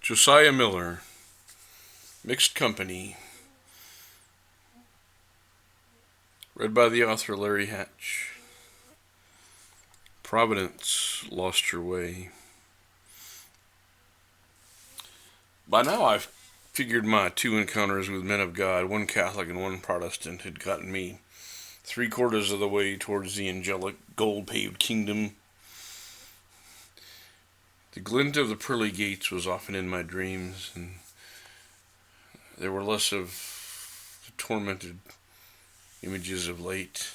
Josiah Miller, Mixed Company, read by the author Larry Hatch. Providence Lost Her Way. By now I've figured my two encounters with men of God, one Catholic and one Protestant, had gotten me 3/4 of the way towards the angelic, gold-paved kingdom. The glint of the pearly gates was often in my dreams, and there were less of the tormented images of late.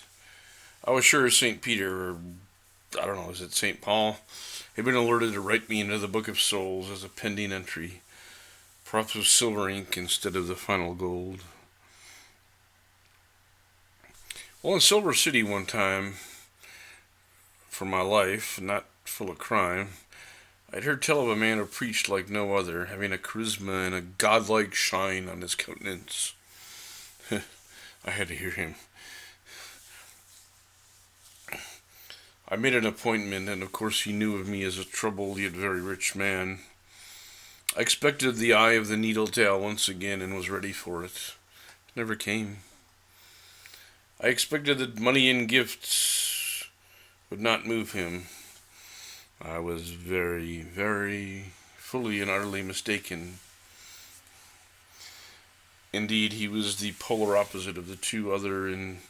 I was sure St. Peter, or I don't know, is it St. Paul, had been alerted to write me into the Book of Souls as a pending entry, perhaps with silver ink instead of the final gold. Well, in Silver City one time, for my life, not full of crime, I'd heard tell of a man who preached like no other, having a charisma and a godlike shine on his countenance. I had to hear him. I made an appointment, and of course he knew of me as a troubled yet very rich man. I expected the eye of the needle tale once again and was ready for it. It never came. I expected that money and gifts would not move him. I was very, very fully and utterly mistaken. Indeed, he was the polar opposite of the two other, and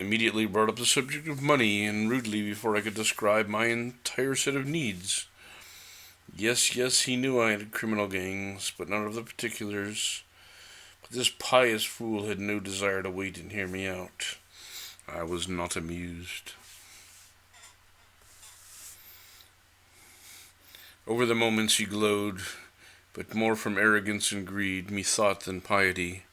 immediately brought up the subject of money, and rudely, before I could describe my entire set of needs. Yes, he knew I had criminal gangs, but none of the particulars. But this pious fool had no desire to wait and hear me out. I was not amused. Over the moments he glowed, but more from arrogance and greed, methought, than piety.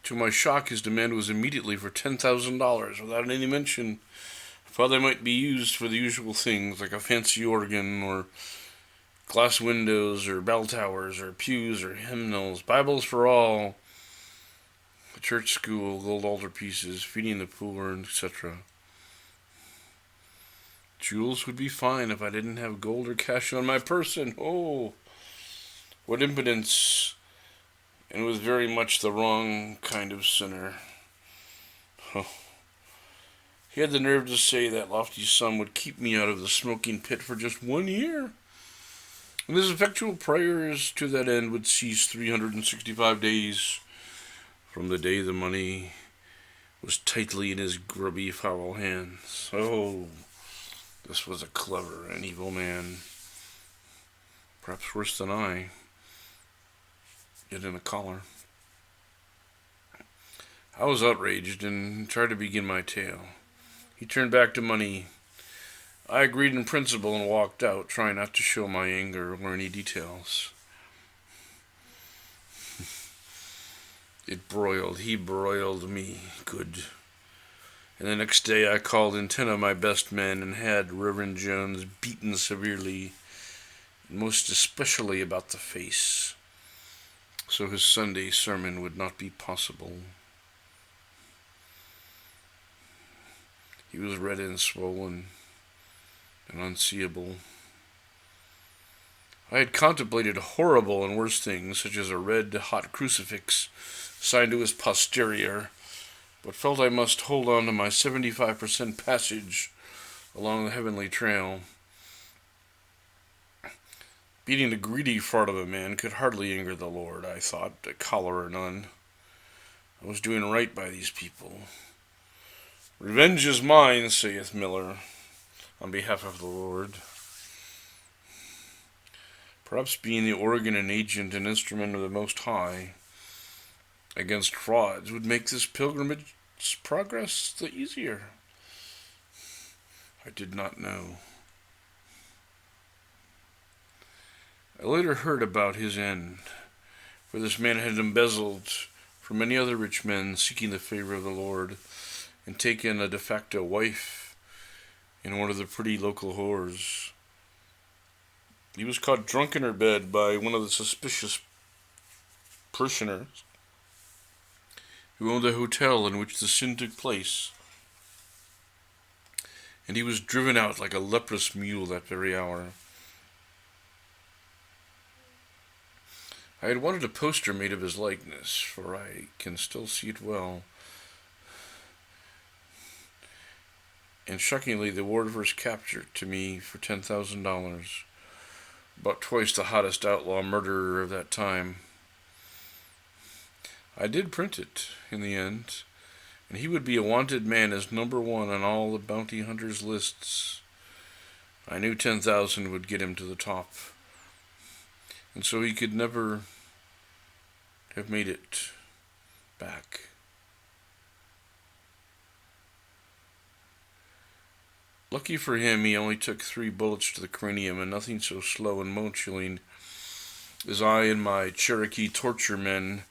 To my shock, his demand was immediately for $10,000, without any mention of how they might be used for the usual things, like a fancy organ, or glass windows, or bell towers, or pews, or hymnals, Bibles for all, a church school, gold altarpieces, feeding the poor, etc. Jewels would be fine if I didn't have gold or cash on my person. Oh, what impudence! And was very much the wrong kind of sinner. Oh. He had the nerve to say that lofty sum would keep me out of the smoking pit for just 1 year. And his effectual prayers to that end would cease 365 days from the day the money was tightly in his grubby, foul hands. Oh, this was a clever and evil man, perhaps worse than I, yet in a collar. I was outraged and tried to begin my tale. He turned back to money. I agreed in principle and walked out, trying not to show my anger or any details. He broiled me good. And the next day I called in 10 of my best men and had Reverend Jones beaten severely, and most especially about the face, so his Sunday sermon would not be possible. He was red and swollen and unseeable. I had contemplated horrible and worse things, such as a red-hot crucifix signed to his posterior, but felt I must hold on to my 75% passage along the heavenly trail. Beating a greedy fart of a man could hardly anger the Lord, I thought, a collar or none. I was doing right by these people. Revenge is mine, saith Miller, on behalf of the Lord. Perhaps being the organ and agent and instrument of the Most High against frauds would make this pilgrimage progress the easier. I did not know. I later heard about his end, for this man had embezzled from many other rich men seeking the favor of the Lord, and taken a de facto wife in one of the pretty local whores. He was caught drunk in her bed by one of the suspicious parishioners who owned the hotel in which the sin took place, and he was driven out like a leprous mule that very hour. I had wanted a poster made of his likeness, for I can still see it well. And shockingly, the award for his capture to me for $10,000, about twice the hottest outlaw murderer of that time. I did print it, in the end, and he would be a wanted man as #1 on all the bounty hunters' lists. I knew 10,000 would get him to the top, and so he could never have made it back. Lucky for him, he only took 3 bullets to the cranium, and nothing so slow and bone-chilling as I and my Cherokee torture men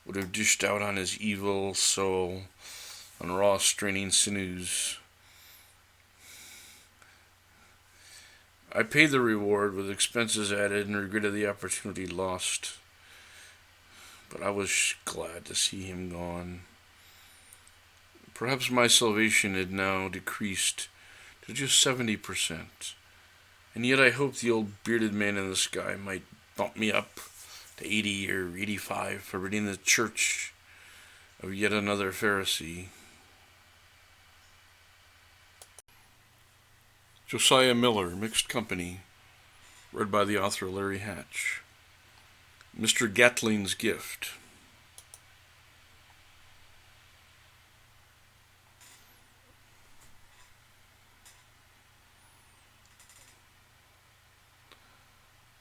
would have dished out on his evil soul on raw straining sinews. I paid the reward with expenses added and regretted the opportunity lost, but I was glad to see him gone. Perhaps my salvation had now decreased to just 70%, and yet I hoped the old bearded man in the sky might bump me up to 80 or 85 for ridding the church of yet another Pharisee. Josiah Miller, Mixed Company, read by the author Larry Hatch. Mr. Gatling's Gift.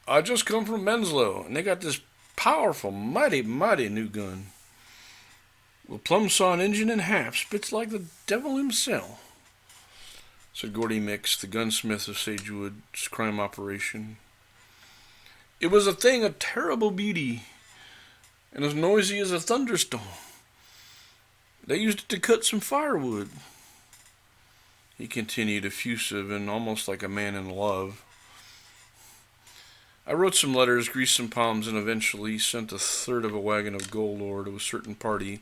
I just come from Menslow, and they got this powerful, mighty new gun. With plumb saw an engine in half, spits like the devil himself, said Gordy Mix, the gunsmith of Sagewood's crime operation. It was a thing of terrible beauty, and as noisy as a thunderstorm. They used it to cut some firewood. He continued, effusive and almost like a man in love. I wrote some letters, greased some palms, and eventually sent a third of a wagon of gold ore to a certain party.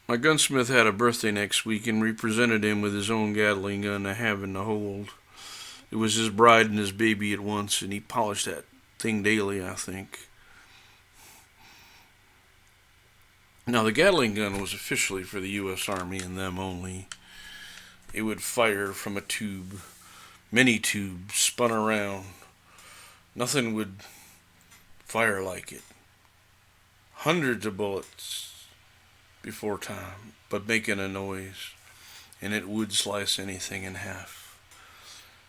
My gunsmith had a birthday next week, and we presented him with his own Gatling gun to have in the hold. It was his bride and his baby at once, and he polished that thing daily, I think. Now, the Gatling gun was officially for the U.S. Army and them only. It would fire from a tube. Many tubes spun around. Nothing would fire like it. Hundreds of bullets before time, but making a noise, and it would slice anything in half.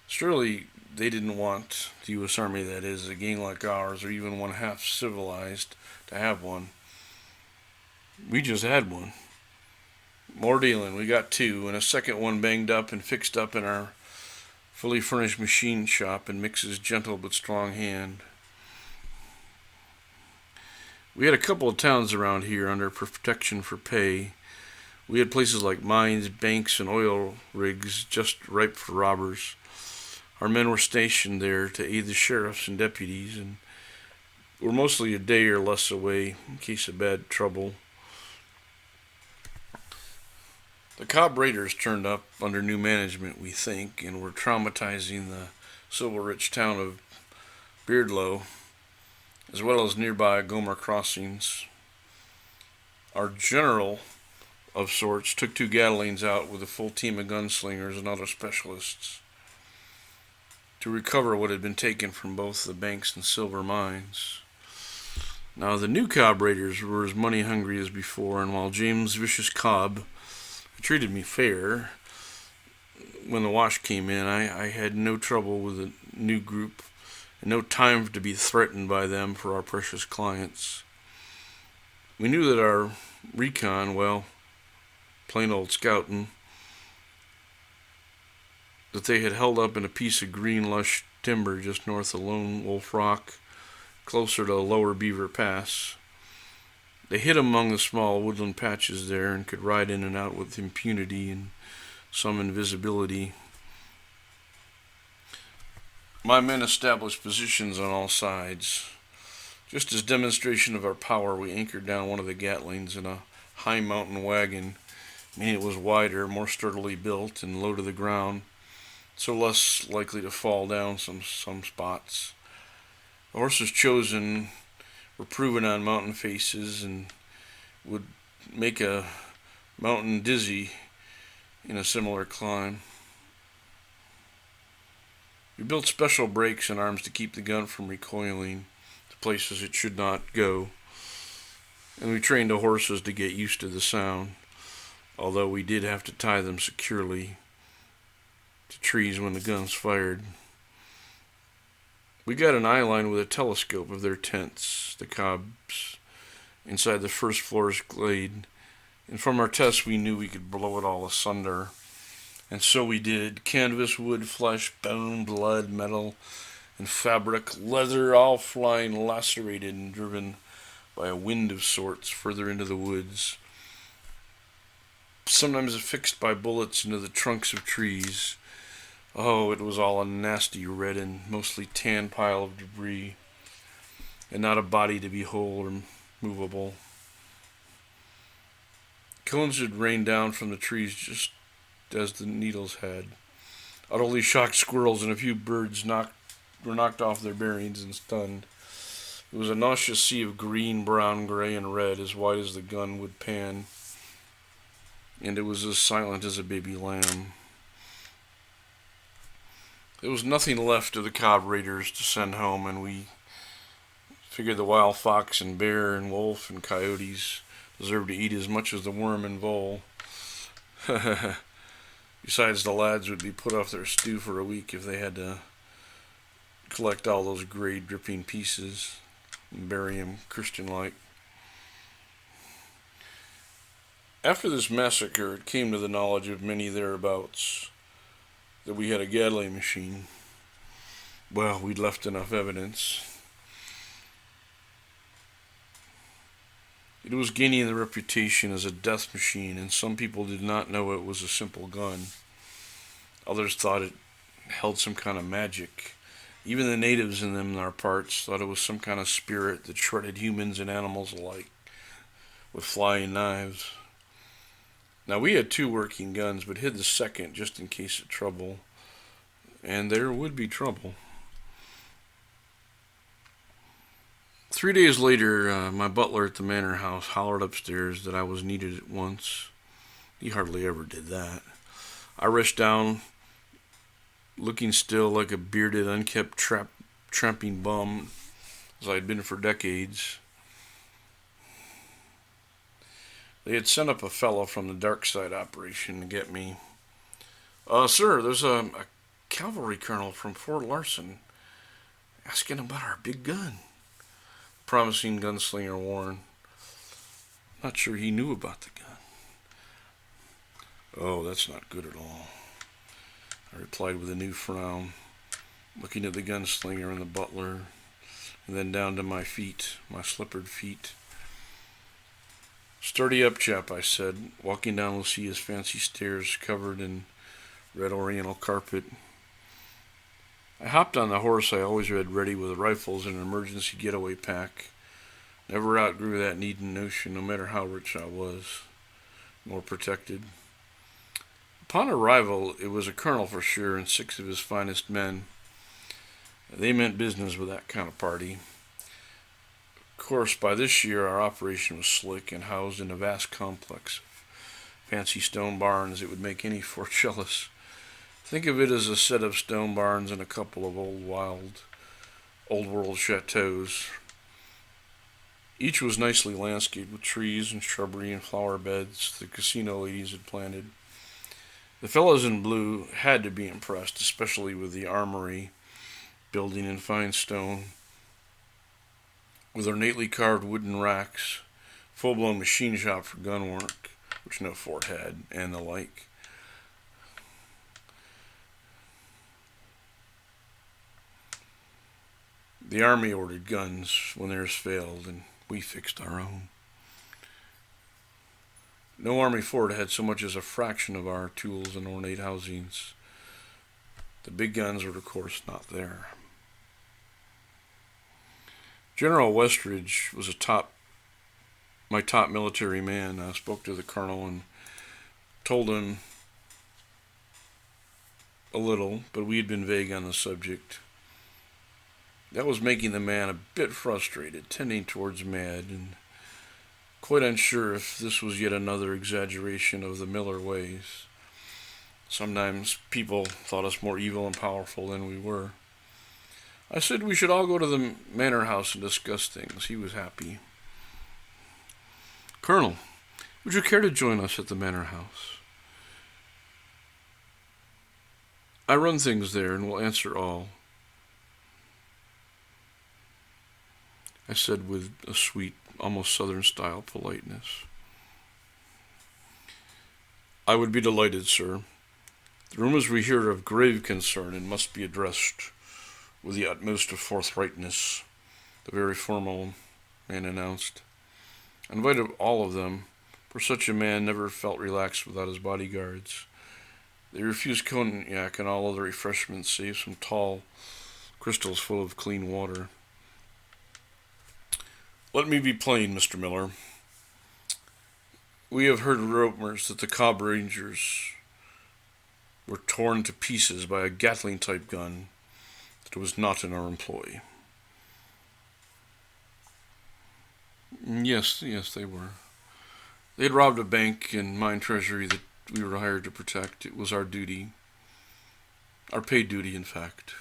Surely they didn't want the U.S. Army, that is, a gang like ours, or even one half civilized, to have one. We just had one. More dealing. We got 2, and a second one banged up and fixed up in our fully furnished machine shop in Mix's gentle but strong hand. We had a couple of towns around here under protection for pay. We had places like mines, banks, and oil rigs just ripe for robbers. Our men were stationed there to aid the sheriffs and deputies, and were mostly a day or less away in case of bad trouble. The Cobb Raiders turned up under new management, we think, and were traumatizing the silver-rich town of Beardlow, as well as nearby Gomer crossings. Our general, of sorts, took 2 Gatlings out with a full team of gunslingers and other specialists to recover what had been taken from both the banks and silver mines. Now, the new Cobb Raiders were as money-hungry as before, and while James Vicious Cobb treated me fair when the wash came in, I had no trouble with the new group and no time to be threatened by them for our precious clients. We knew that our recon, well, plain old scouting, that they had held up in a piece of green lush timber just north of Lone Wolf Rock, closer to Lower Beaver Pass. They hid among the small woodland patches there and could ride in and out with impunity and some invisibility. My men established positions on all sides. Just as demonstration of our power, we anchored down one of the Gatlings in a high mountain wagon, meaning it was wider, more sturdily built, and low to the ground, so less likely to fall down some spots. The horses chosen were proven on mountain faces and would make a mountain dizzy in a similar climb. We built special brakes and arms to keep the gun from recoiling to places it should not go, and we trained the horses to get used to the sound, although we did have to tie them securely to trees when the guns fired. We got an eye line with a telescope of their tents, the cobs, inside the first floor's glade, and from our tests we knew we could blow it all asunder. And so we did. Canvas, wood, flesh, bone, blood, metal, and fabric, leather, all flying lacerated and driven by a wind of sorts further into the woods. Sometimes affixed by bullets into the trunks of trees. Oh, it was all a nasty red and mostly tan pile of debris, and not a body to behold or movable. Cones had rained down from the trees just as the needles had. Utterly shocked squirrels and a few birds were knocked off their bearings and stunned. It was a nauseous sea of green, brown, gray, and red, as wide as the gun would pan, and it was as silent as a baby lamb. There was nothing left of the cob raiders to send home, and we figured the wild fox and bear and wolf and coyotes deserved to eat as much as the worm and vole. Besides, the lads would be put off their stew for a week if they had to collect all those gray dripping pieces and bury them Christian-like. After this massacre, it came to the knowledge of many thereabouts that we had a Gatling machine. Well, we'd left enough evidence. It was gaining the reputation as a death machine, and some people did not know it was a simple gun. Others thought it held some kind of magic. Even the natives in them, our parts, thought it was some kind of spirit that shredded humans and animals alike with flying knives. Now, we had 2 working guns, but hid the second just in case of trouble. And there would be trouble. 3 days later, my butler at the manor house hollered upstairs that I was needed at once. He hardly ever did that. I rushed down, looking still like a bearded, unkempt, tramping bum, as I had been for decades. They had sent up a fellow from the dark side operation to get me. Sir, there's a cavalry colonel from Fort Larson asking about our big gun. Promising gunslinger warned. Not sure he knew about the gun. Oh, that's not good at all, I replied with a new frown, looking at the gunslinger and the butler, and then down to my feet, my slippered feet. Sturdy up, chap, I said, walking down Lucia's fancy stairs covered in red oriental carpet. I hopped on the horse I always had ready with rifles and an emergency getaway pack. Never outgrew that need and notion, no matter how rich I was, nor protected. Upon arrival, it was a colonel for sure and 6 of his finest men. They meant business with that kind of party. Of course, by this year, our operation was slick and housed in a vast complex of fancy stone barns that would make any fort jealous. Think of it as a set of stone barns and a couple of old world chateaus. Each was nicely landscaped with trees and shrubbery and flower beds the casino ladies had planted. The fellows in blue had to be impressed, especially with the armory building in fine stone, with ornately carved wooden racks, full-blown machine shop for gun work, which no fort had, and the like. The army ordered guns when theirs failed, and we fixed our own. No army fort had so much as a fraction of our tools and ornate housings. The big guns were, of course, not there. General Westridge was my top military man. I spoke to the colonel and told him a little, but we had been vague on the subject. That was making the man a bit frustrated, tending towards mad, and quite unsure if this was yet another exaggeration of the Miller ways. Sometimes people thought us more evil and powerful than we were. I said we should all go to the manor house and discuss things. He was happy. Colonel, would you care to join us at the manor house? I run things there and will answer all, I said with a sweet, almost Southern-style politeness. I would be delighted, sir. The rumors we hear are of grave concern and must be addressed with the utmost of forthrightness, the very formal man announced. I invited all of them, for such a man never felt relaxed without his bodyguards. They refused cognac and all other refreshments save some tall crystals full of clean water. Let me be plain, Mr. Miller. We have heard rumors that the Cobb Rangers were torn to pieces by a Gatling-type gun that was not in our employ. Yes, they were. They had robbed a bank and mine treasury that we were hired to protect. It was our duty. Our paid duty, in fact.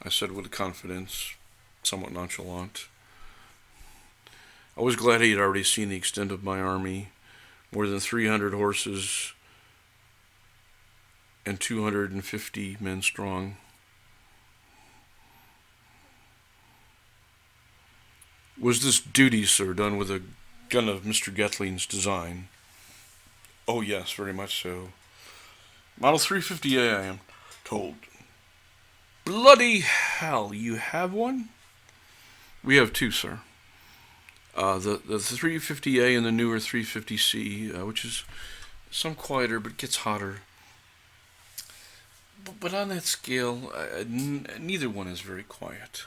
I said with confidence, somewhat nonchalant. I was glad he had already seen the extent of my army, more than 300 horses and 250 men strong. Was this duty, sir, done with a gun of Mr. Gatling's design? Oh, yes, very much so. Model 350A, I am told. Bloody hell, you have one? We have two, sir. The 350A and the newer 350C, which is some quieter but gets hotter. But on that scale, neither one is very quiet.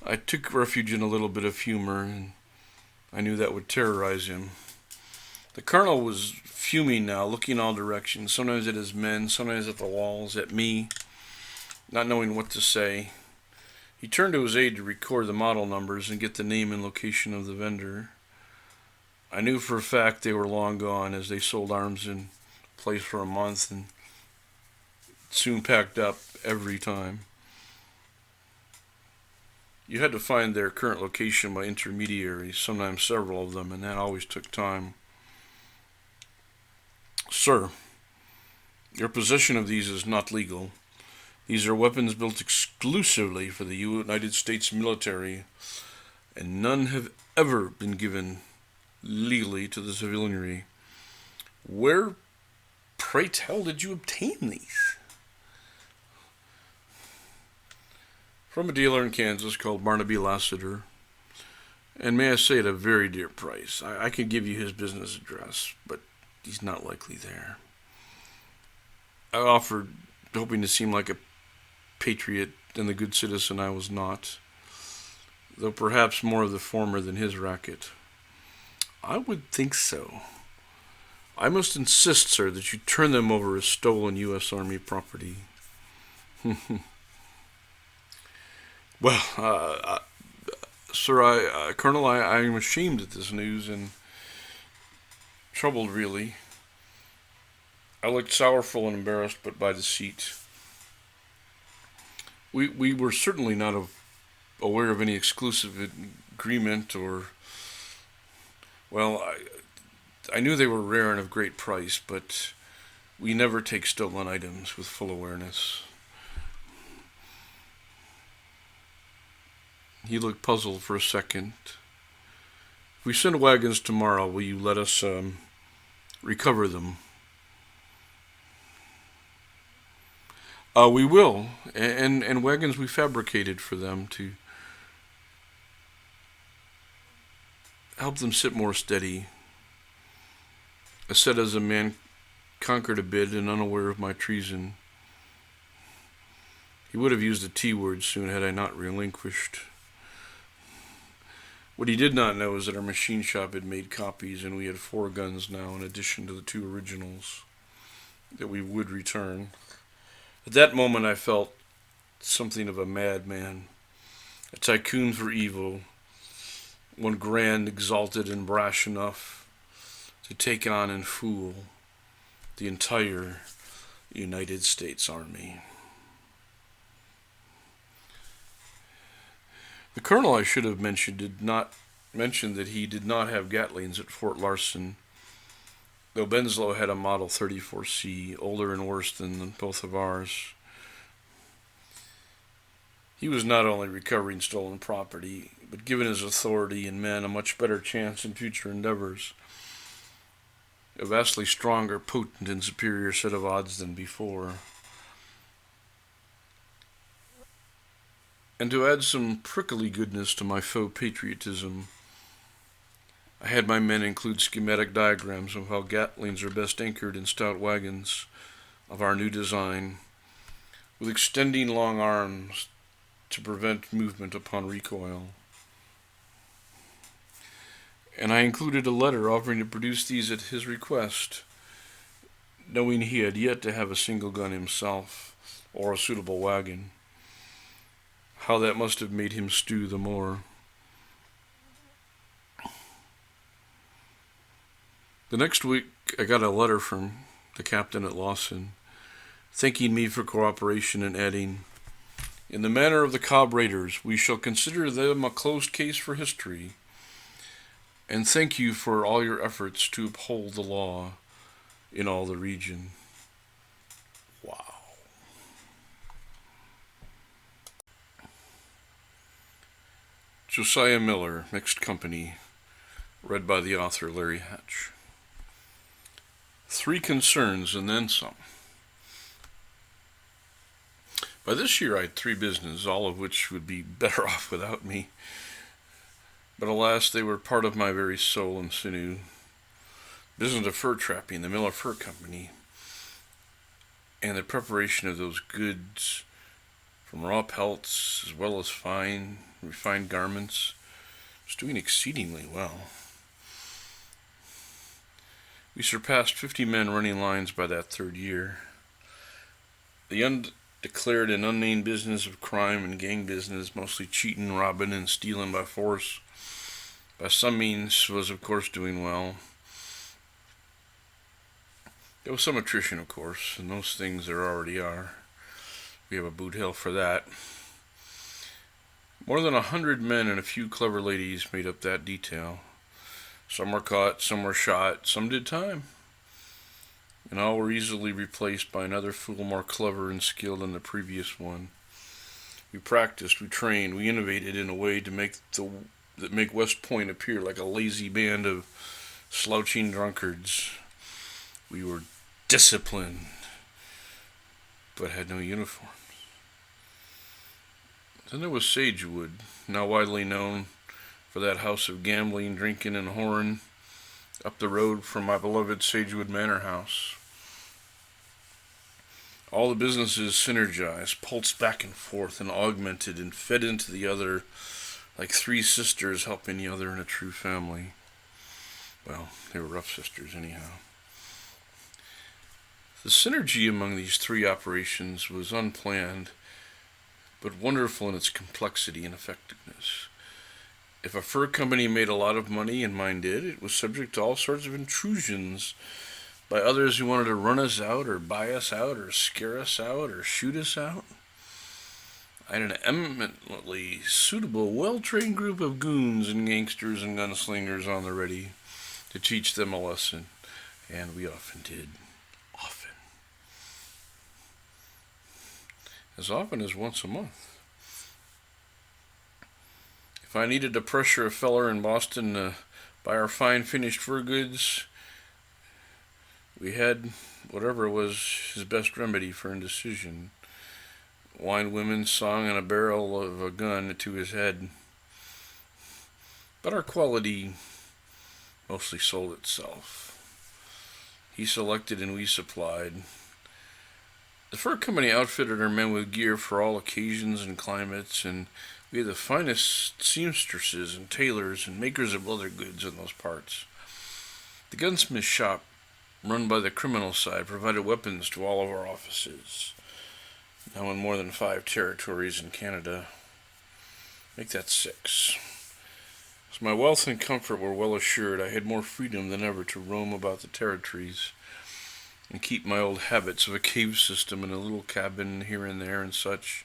I took refuge in a little bit of humor, and I knew that would terrorize him. The colonel was fuming now, looking all directions, sometimes at his men, sometimes at the walls, at me, not knowing what to say. He turned to his aide to record the model numbers and get the name and location of the vendor. I knew for a fact they were long gone, as they sold arms in place for a month and soon packed up every time. You had to find their current location by intermediaries, sometimes several of them, and that always took time. Sir, your possession of these is not legal. These are weapons built exclusively for the United States military, and none have ever been given legally to the civilianry. Where, pray tell, did you obtain these? From a dealer in Kansas called Barnaby Lassiter, and may I say at a very dear price. I could give you his business address, but he's not likely there. I offered, hoping to seem like a patriot and the good citizen I was not, though perhaps more of the former than his racket. I would think so. I must insist, sir, that you turn them over as stolen U.S. Army property. Well, sir, Colonel, I am ashamed at this news and troubled, really. I looked sorrowful and embarrassed, but by deceit. We were certainly not aware of any exclusive agreement or... Well, I knew they were rare and of great price, but we never take stolen items with full awareness. He looked puzzled for a second. If we send wagons tomorrow, will you let us recover them? We will, and wagons we fabricated for them to help them sit more steady. I said as a man conquered a bit and unaware of my treason. He would have used the T word soon had I not relinquished. What he did not know is that our machine shop had made copies, and we had 4 guns now in addition to the 2 originals that we would return. At that moment I felt something of a madman. a tycoon for evil, one grand, exalted, and brash enough to take on and fool the entire United States Army. The colonel, I should have mentioned, did not mention that he did not have Gatlings at Fort Larson, though Benslow had a Model 34C, older and worse than both of ours. He was not only recovering stolen property, but given his authority and men a much better chance in future endeavors. A vastly stronger, potent, and superior set of odds than before. And to add some prickly goodness to my faux patriotism, I had my men include schematic diagrams of how Gatlings are best anchored in stout wagons of our new design, with extending long arms to prevent movement upon recoil. And I included a letter offering to produce these at his request, knowing he had yet to have a single gun himself, or a suitable wagon. How that must have made him stew the more. The next week, I got a letter from the captain at Lawson, thanking me for cooperation and adding, "In the matter of the Cobb Raiders, we shall consider them a closed case for history, and thank you for all your efforts to uphold the law in all the region." Wow. Josiah Miller, Mixed Company, read by the author Larry Hatch. 3 concerns and then some. By this year I had 3 businesses, all of which would be better off without me. But alas, they were part of my very soul and sinew. Business of fur trapping, the Miller Fur Company, and the preparation of those goods from raw pelts as well as fine, refined garments, was doing exceedingly well. We surpassed 50 men running lines by that 3rd year. The undeclared and unnamed business of crime and gang business, mostly cheating, robbing, and stealing by force, by some means was of course doing well. There was some attrition, of course, and those things there already are. We have a boot hill for that. More than 100 men and a few clever ladies made up that detail. Some were caught, some were shot, some did time. And all were easily replaced by another fool more clever and skilled than the previous one. We practiced, we trained, we innovated in a way to make West Point appear like a lazy band of slouching drunkards. We were disciplined, but had no uniforms. Then there was Sagewood, now widely known for that house of gambling, drinking, and whoring up the road from my beloved Sagewood Manor House. All the businesses synergized, pulsed back and forth, and augmented and fed into the other like 3 sisters helping the other in a true family. Well, they were rough sisters anyhow. The synergy among these 3 operations was unplanned, but wonderful in its complexity and effectiveness. If a fur company made a lot of money, and mine did, it was subject to all sorts of intrusions by others who wanted to run us out, or buy us out, or scare us out, or shoot us out. I had an eminently suitable, well-trained group of goons and gangsters and gunslingers on the ready to teach them a lesson, and we often did. As often as once a month. If I needed to pressure a feller in Boston to buy our fine finished fur goods, we had whatever was his best remedy for indecision. Wine, women, song, and a barrel of a gun to his head. But our quality mostly sold itself. He selected and we supplied. The fur company outfitted our men with gear for all occasions and climates, and we had the finest seamstresses and tailors and makers of leather goods in those parts. The gunsmith shop, run by the criminal side, provided weapons to all of our offices, now in more than 5 territories in Canada. Make that 6. As my wealth and comfort were well assured, I had more freedom than ever to roam about the territories and keep my old habits of a cave system and a little cabin here and there and such.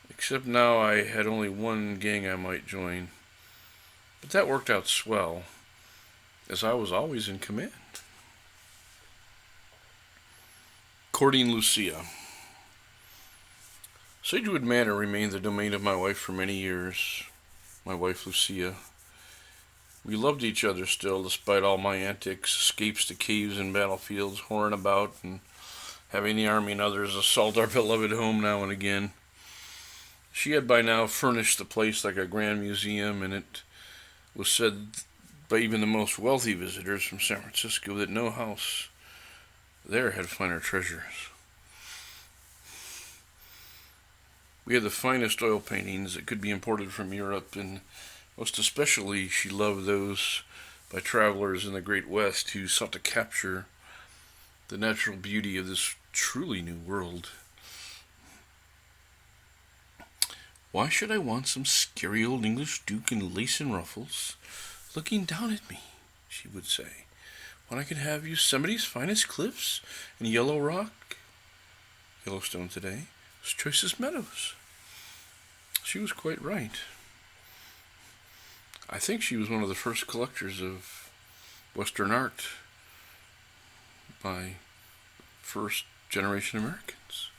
Except now I had only one gang I might join. But that worked out swell, as I was always in command. Courting Lucia. Sagewood Manor remained the domain of my wife for many years. My wife, Lucia. We loved each other still, despite all my antics, escapes to caves and battlefields, whoring about, and having the army and others assault our beloved home now and again. She had by now furnished the place like a grand museum, and it was said by even the most wealthy visitors from San Francisco that no house there had finer treasures. We had the finest oil paintings that could be imported from Europe, and most especially she loved those by travelers in the Great West who sought to capture the natural beauty of this truly new world. Why should I want some scary old English duke in lace and ruffles looking down at me, she would say, when I could have Yosemite's finest cliffs and Yellowstone today, its choicest meadows. She was quite right. I think she was one of the first collectors of Western art by first-generation Americans.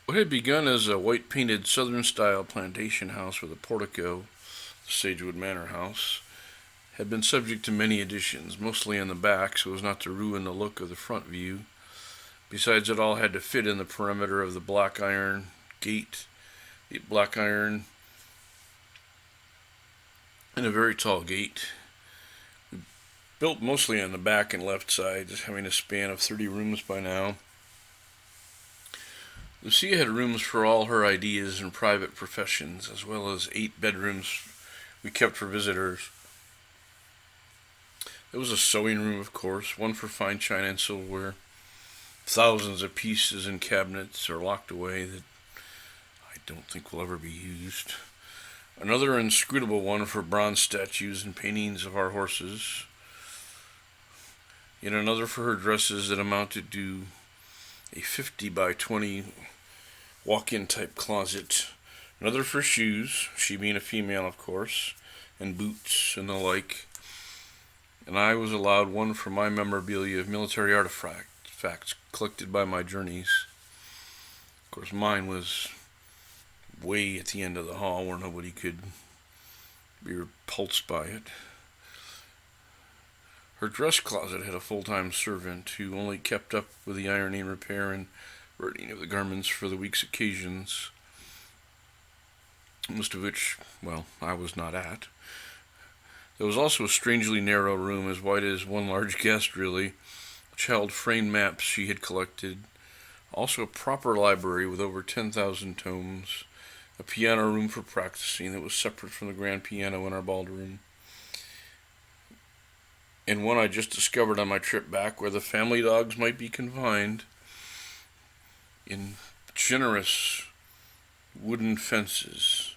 What had begun as a white-painted Southern-style plantation house with a portico, the Sagewood Manor House, had been subject to many additions, mostly in the back, so as not to ruin the look of the front view. Besides, it all had to fit in the perimeter of the black iron gate, the black iron and a very tall gate. Built mostly on the back and left side, just having a span of 30 rooms by now. Lucia had rooms for all her ideas and private professions, as well as 8 bedrooms we kept for visitors. There was a sewing room, of course, one for fine china and silverware. Thousands of pieces in cabinets are locked away that I don't think will ever be used. Another inscrutable one for bronze statues and paintings of our horses. Yet another for her dresses that amounted to a 50 by 20 walk-in type closet. Another for shoes, she being a female, of course, and boots and the like. And I was allowed one for my memorabilia of military artifacts collected by my journeys. Of course, mine was way at the end of the hall where nobody could be repulsed by it. Her dress closet had a full-time servant who only kept up with the ironing, repair, and burning of the garments for the week's occasions, most of which, well, I was not at. There was also a strangely narrow room, as wide as one large guest, really, which held framed maps she had collected, also a proper library with over 10,000 tomes, a piano room for practicing that was separate from the grand piano in our ballroom, and one I just discovered on my trip back where the family dogs might be confined in generous wooden fences,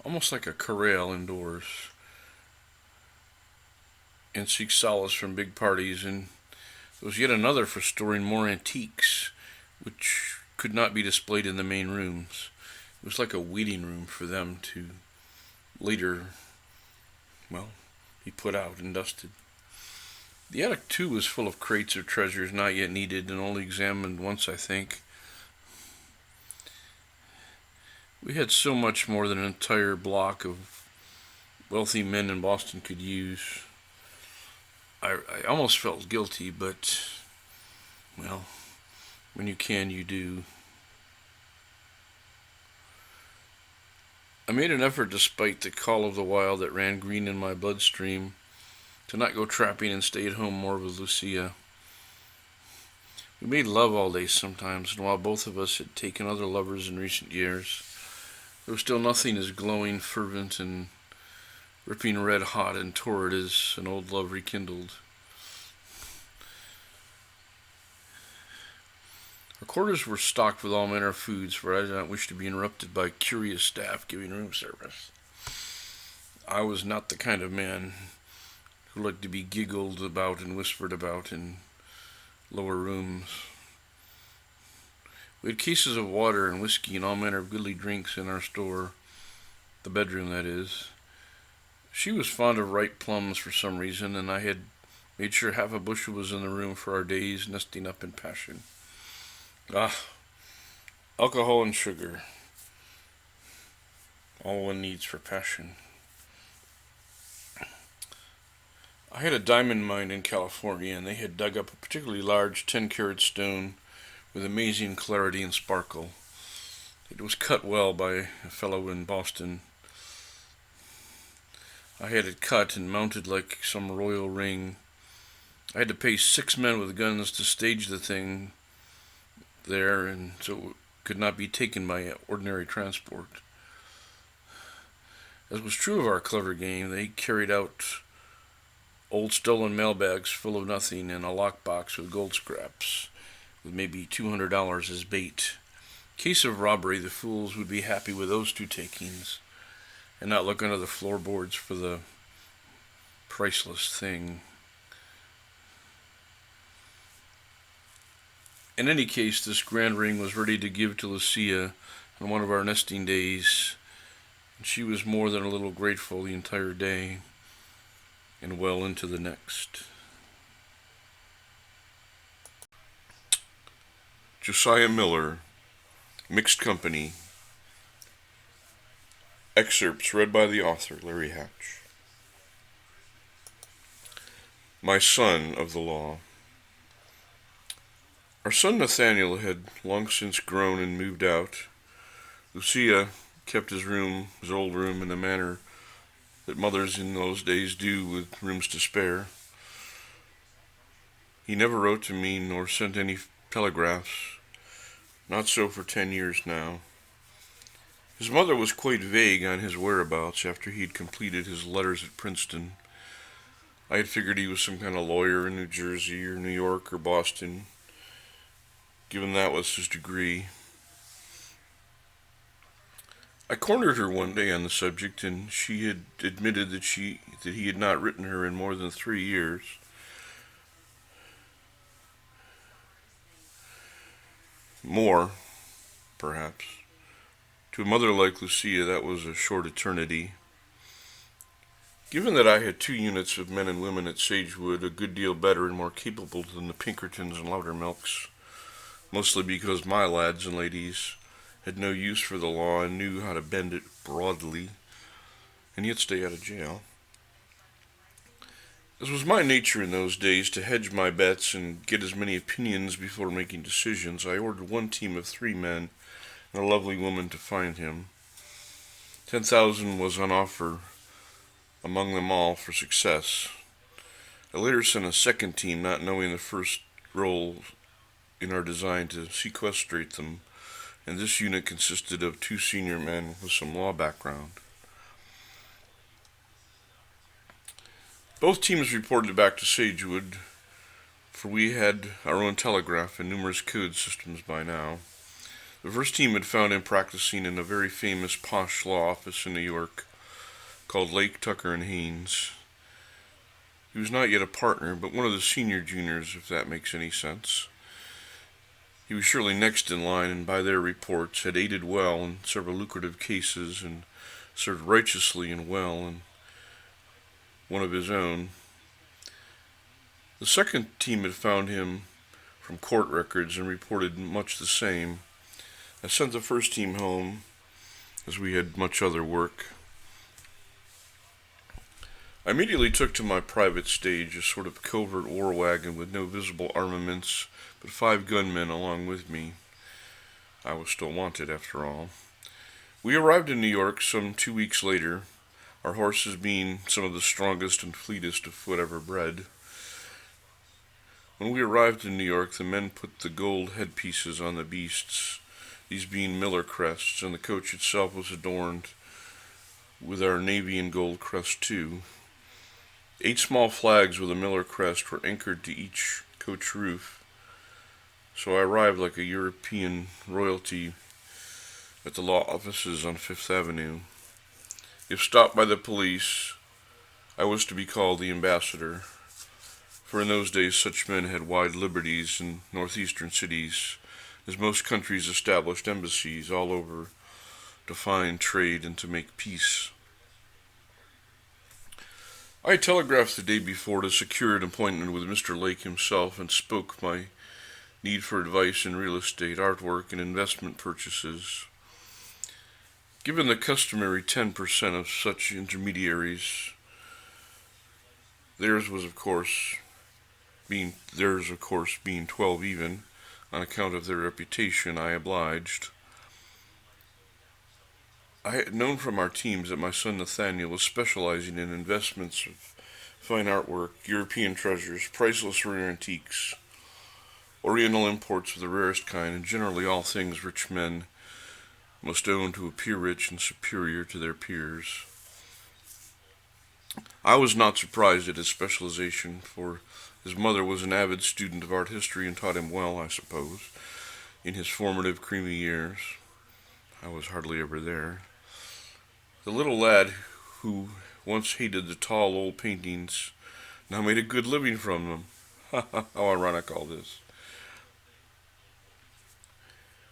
almost like a corral indoors, and seek solace from big parties. And there was yet another for storing more antiques, which could not be displayed in the main rooms. It was like a waiting room for them to later, well, be put out and dusted. The attic, too, was full of crates of treasures not yet needed and only examined once, I think. We had so much more than an entire block of wealthy men in Boston could use. I almost felt guilty, but, well, when you can, you do. I made an effort, despite the call of the wild that ran green in my bloodstream, to not go trapping and stay at home more with Lucia. We made love all day sometimes, and while both of us had taken other lovers in recent years, there was still nothing as glowing, fervent, and ripping red hot and torrid as an old love rekindled. Our quarters were stocked with all manner of foods, for I did not wish to be interrupted by curious staff giving room service. I was not the kind of man who liked to be giggled about and whispered about in lower rooms. We had cases of water and whiskey and all manner of goodly drinks in our store, the bedroom, that is. She was fond of ripe plums for some reason, and I had made sure half a bushel was in the room for our days nesting up in passion. Alcohol and sugar, all one needs for passion. I had a diamond mine in California, and they had dug up a particularly large 10-carat stone with amazing clarity and sparkle. It was cut well by a fellow in Boston. I had it cut and mounted like some royal ring. I had to pay 6 men with guns to stage the thing there, and so it could not be taken by ordinary transport. As was true of our clever game, they carried out old stolen mailbags full of nothing and a lockbox with gold scraps, with maybe $200 as bait. Case of robbery, the fools would be happy with those two takings, and not look under the floorboards for the priceless thing. In any case, this grand ring was ready to give to Lucia on one of our nesting days, and she was more than a little grateful the entire day and well into the next. Josiah Miller, Mixed Company. Excerpts read by the author, Larry Hatch. My son of the law. Our son Nathaniel had long since grown and moved out. Lucia kept his old room, in a manner that mothers in those days do with rooms to spare. He never wrote to me nor sent any telegraphs, not so for 10 years now. His mother was quite vague on his whereabouts after he'd completed his letters at Princeton. I had figured he was some kind of lawyer in New Jersey or New York or Boston, given that was his degree. I cornered her one day on the subject, and she had admitted that he had not written her in more than 3 years. More, perhaps. To a mother like Lucia, that was a short eternity. Given that I had 2 units of men and women at Sagewood, a good deal better and more capable than the Pinkertons and Loudermilks, mostly because my lads and ladies had no use for the law and knew how to bend it broadly, and yet stay out of jail. As was my nature in those days to hedge my bets and get as many opinions before making decisions, I ordered 1 team of 3 men and a lovely woman to find him. 10,000 was on offer among them all for success. I later sent a 2nd team, not knowing the first role in our design to sequestrate them, and this unit consisted of 2 senior men with some law background. Both teams reported back to Sagewood, for we had our own telegraph and numerous code systems by now. The first team had found him practicing in a very famous posh law office in New York called Lake, Tucker and Haynes. He was not yet a partner, but one of the senior juniors, if that makes any sense. He was surely next in line, and by their reports had aided well in several lucrative cases and served righteously and well in one of his own. The 2nd team had found him from court records and reported much the same. I sent the 1st team home, as we had much other work. I immediately took to my private stage, a sort of covert war wagon with no visible armaments, but 5 gunmen along with me. I was still wanted, after all. We arrived in New York some 2 weeks later, our horses being some of the strongest and fleetest of foot ever bred. When we arrived in New York, the men put the gold headpieces on the beasts, these being Miller crests, and the coach itself was adorned with our navy and gold crest too. 8 small flags with a Miller crest were anchored to each coach roof. so I arrived like a European royalty at the law offices on Fifth Avenue. If stopped by the police, I was to be called the ambassador, for in those days such men had wide liberties in northeastern cities, as most countries established embassies all over to find trade and to make peace. I telegraphed the day before to secure an appointment with Mr. Lake himself and spoke my need for advice in real estate, artwork, and investment purchases. Given the customary 10% of such intermediaries, theirs of course being 12 even, on account of their reputation, I obliged. I had known from our teams that my son Nathaniel was specializing in investments of fine artwork, European treasures, priceless rare antiques, Oriental imports of the rarest kind, and generally all things rich men must own to appear rich and superior to their peers. I was not surprised at his specialization, for his mother was an avid student of art history and taught him well, I suppose, in his formative creamy years. I was hardly ever there. The little lad who once hated the tall old paintings now made a good living from them. How ironic all this.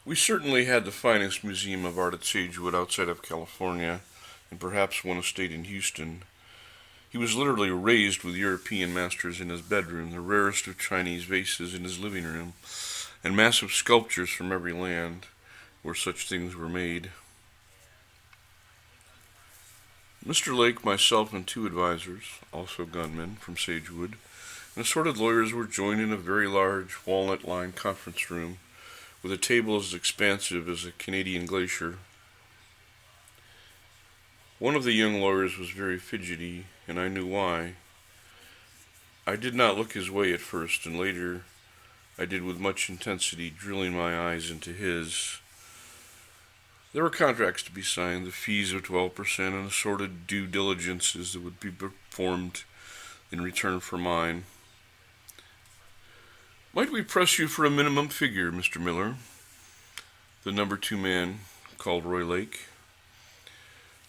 We certainly had the finest museum of art at Sagewood outside of California, and perhaps one estate in Houston. He was literally raised with European masters in his bedroom, the rarest of Chinese vases in his living room, and massive sculptures from every land where such things were made. Mr. Lake, myself, and 2 advisors, also gunmen from Sagewood, and assorted lawyers were joined in a very large, walnut-lined conference room with a table as expansive as a Canadian glacier. One of the young lawyers was very fidgety, and I knew why. I did not look his way at first, and later I did with much intensity, drilling my eyes into his. There were contracts to be signed, the fees of 12%, and assorted due diligences that would be performed in return for mine. "Might we press you for a minimum figure, Mr. Miller?" the number 2 man called Roy Lake.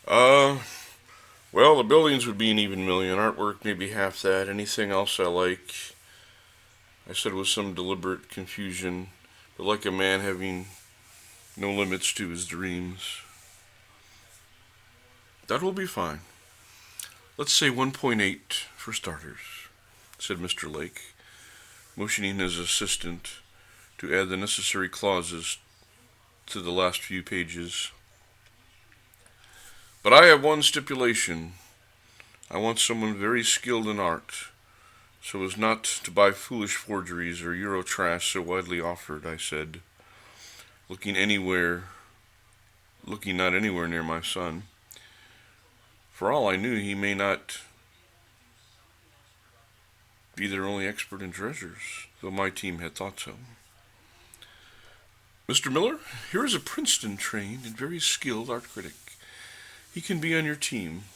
Well, the buildings would be an even million, artwork maybe half that, anything else I like," I said with some deliberate confusion, but like a man having no limits to his dreams. "That will be fine. Let's say 1.8 for starters," said Mr. Lake, motioning his assistant to add the necessary clauses to the last few pages. "But I have one stipulation. I want someone very skilled in art, so as not to buy foolish forgeries or Euro trash so widely offered," I said, looking not anywhere near my son. For all I knew, he may not be their only expert in treasures, though my team had thought so. "Mr. Miller, here is a Princeton-trained and very skilled art critic. He can be on your team.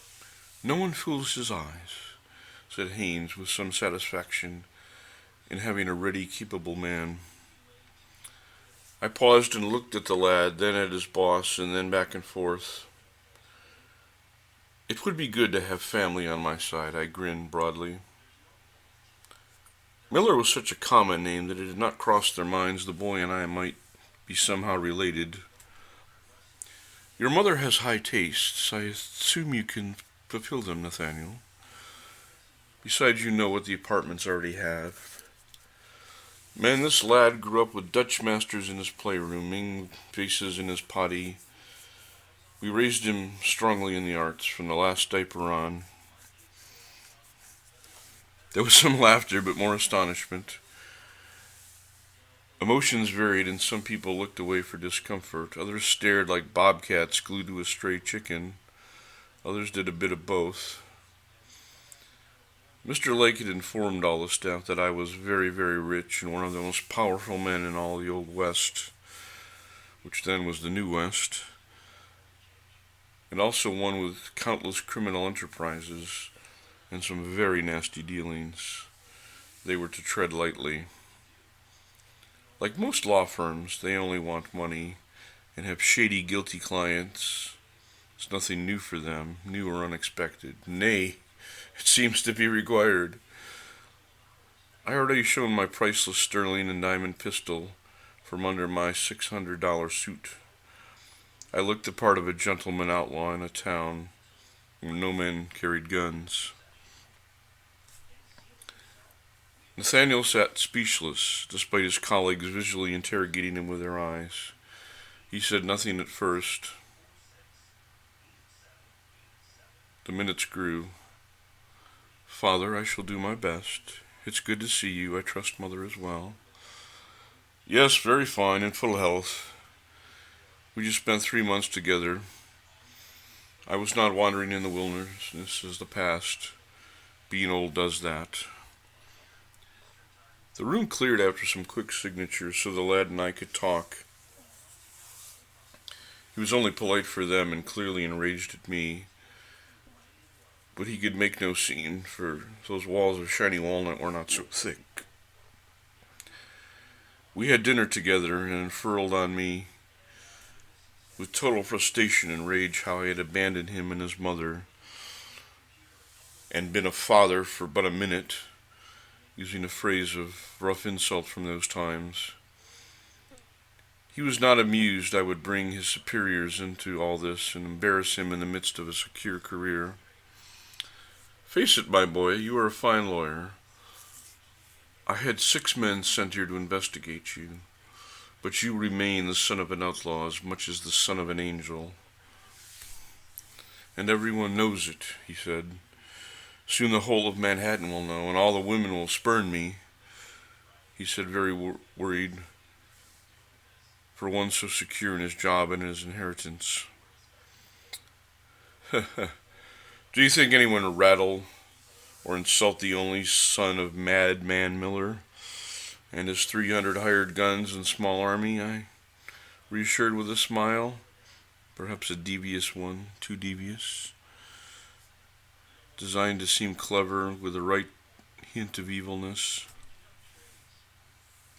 No one fools his eyes," said Haynes with some satisfaction in having a ready, capable man. I paused and looked at the lad, then at his boss, and then back and forth. It would be good to have family on my side, I grinned broadly. Miller was such a common name that it had not crossed their minds the boy and I might be somehow related. "Your mother has high tastes. I assume you can fulfill them, Nathaniel. Besides, you know what the apartments already have. Man, this lad grew up with Dutch masters in his playroom, Ming faces in his potty. We raised him strongly in the arts, from the last diaper on." There was some laughter, but more astonishment. Emotions varied, and some people looked away for discomfort. Others stared like bobcats glued to a stray chicken. Others did a bit of both. Mr. Lake had informed all the staff that I was very, very rich and one of the most powerful men in all the Old West, which then was the New West, and also one with countless criminal enterprises and some very nasty dealings. They were to tread lightly. Like most law firms, they only want money and have shady, guilty clients. It's nothing new for them, new or unexpected. Nay, it seems to be required. I already shown my priceless sterling and diamond pistol from under my $600 suit. I looked the part of a gentleman outlaw in a town where no men carried guns. Nathaniel sat speechless, despite his colleagues visually interrogating him with their eyes. He said nothing at first. The minutes grew. Father, I shall do my best. It's good to see you. I trust Mother as well. Yes, very fine, in full health. We just spent 3 months together. I was not wandering in the wilderness. This is the past. Being old does that. The room cleared after some quick signatures so the lad and I could talk. He was only polite for them and clearly enraged at me. But he could make no scene, for those walls of shiny walnut were not so thick. We had dinner together and unfurled on me with total frustration and rage how I had abandoned him and his mother and been a father for but a minute, using a phrase of rough insult from those times. He was not amused I would bring his superiors into all this and embarrass him in the midst of a secure career. Face it, my boy, you are a fine lawyer. I had 6 men sent here to investigate you, but you remain the son of an outlaw as much as the son of an angel. And everyone knows it, he said. Soon the whole of Manhattan will know, and all the women will spurn me, he said, very worried for one so secure in his job and his inheritance. Do you think anyone would rattle or insult the only son of Madman Miller and his 300 hired guns and small army? I reassured with a smile, perhaps a devious one, too devious, designed to seem clever with the right hint of evilness.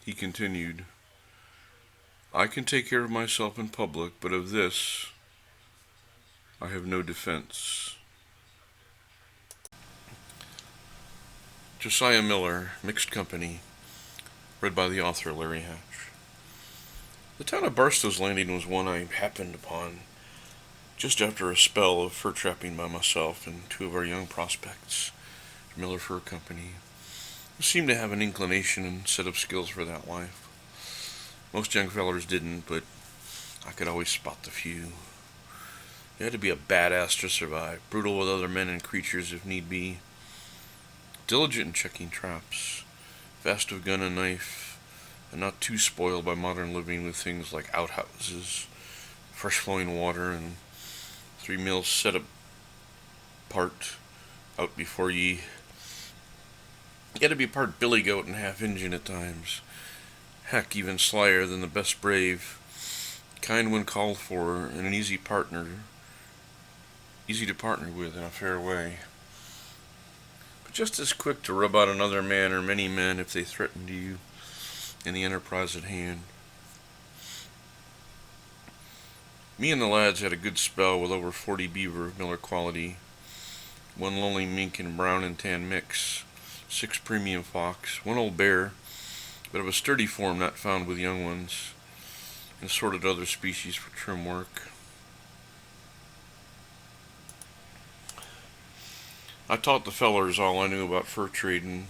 He continued, I can take care of myself in public, but of this I have no defense. Josiah Miller, Mixed Company, read by the author Larry Hatch. The town of Barstow's Landing was one I happened upon just after a spell of fur trapping by myself and 2 of our young prospects, Miller Fur Company, who seemed to have an inclination and set of skills for that life. Most young fellers didn't, but I could always spot the few. You had to be a badass to survive, brutal with other men and creatures if need be, diligent in checking traps, fast of gun and knife, and not too spoiled by modern living with things like outhouses, fresh flowing water, and 3 meals set apart out before ye. You had to be part billy goat and half Injun at times. Heck, even slyer than the best brave, kind when called for, and an easy to partner with in a fair way, but just as quick to rub out another man or many men if they threatened you in the enterprise at hand. Me and the lads had a good spell with over 40 beaver of Miller quality, 1 lonely mink in brown and tan mix, 6 premium fox, 1 old bear, but of a sturdy form not found with young ones, and assorted other species for trim work. I taught the fellers all I knew about fur trading,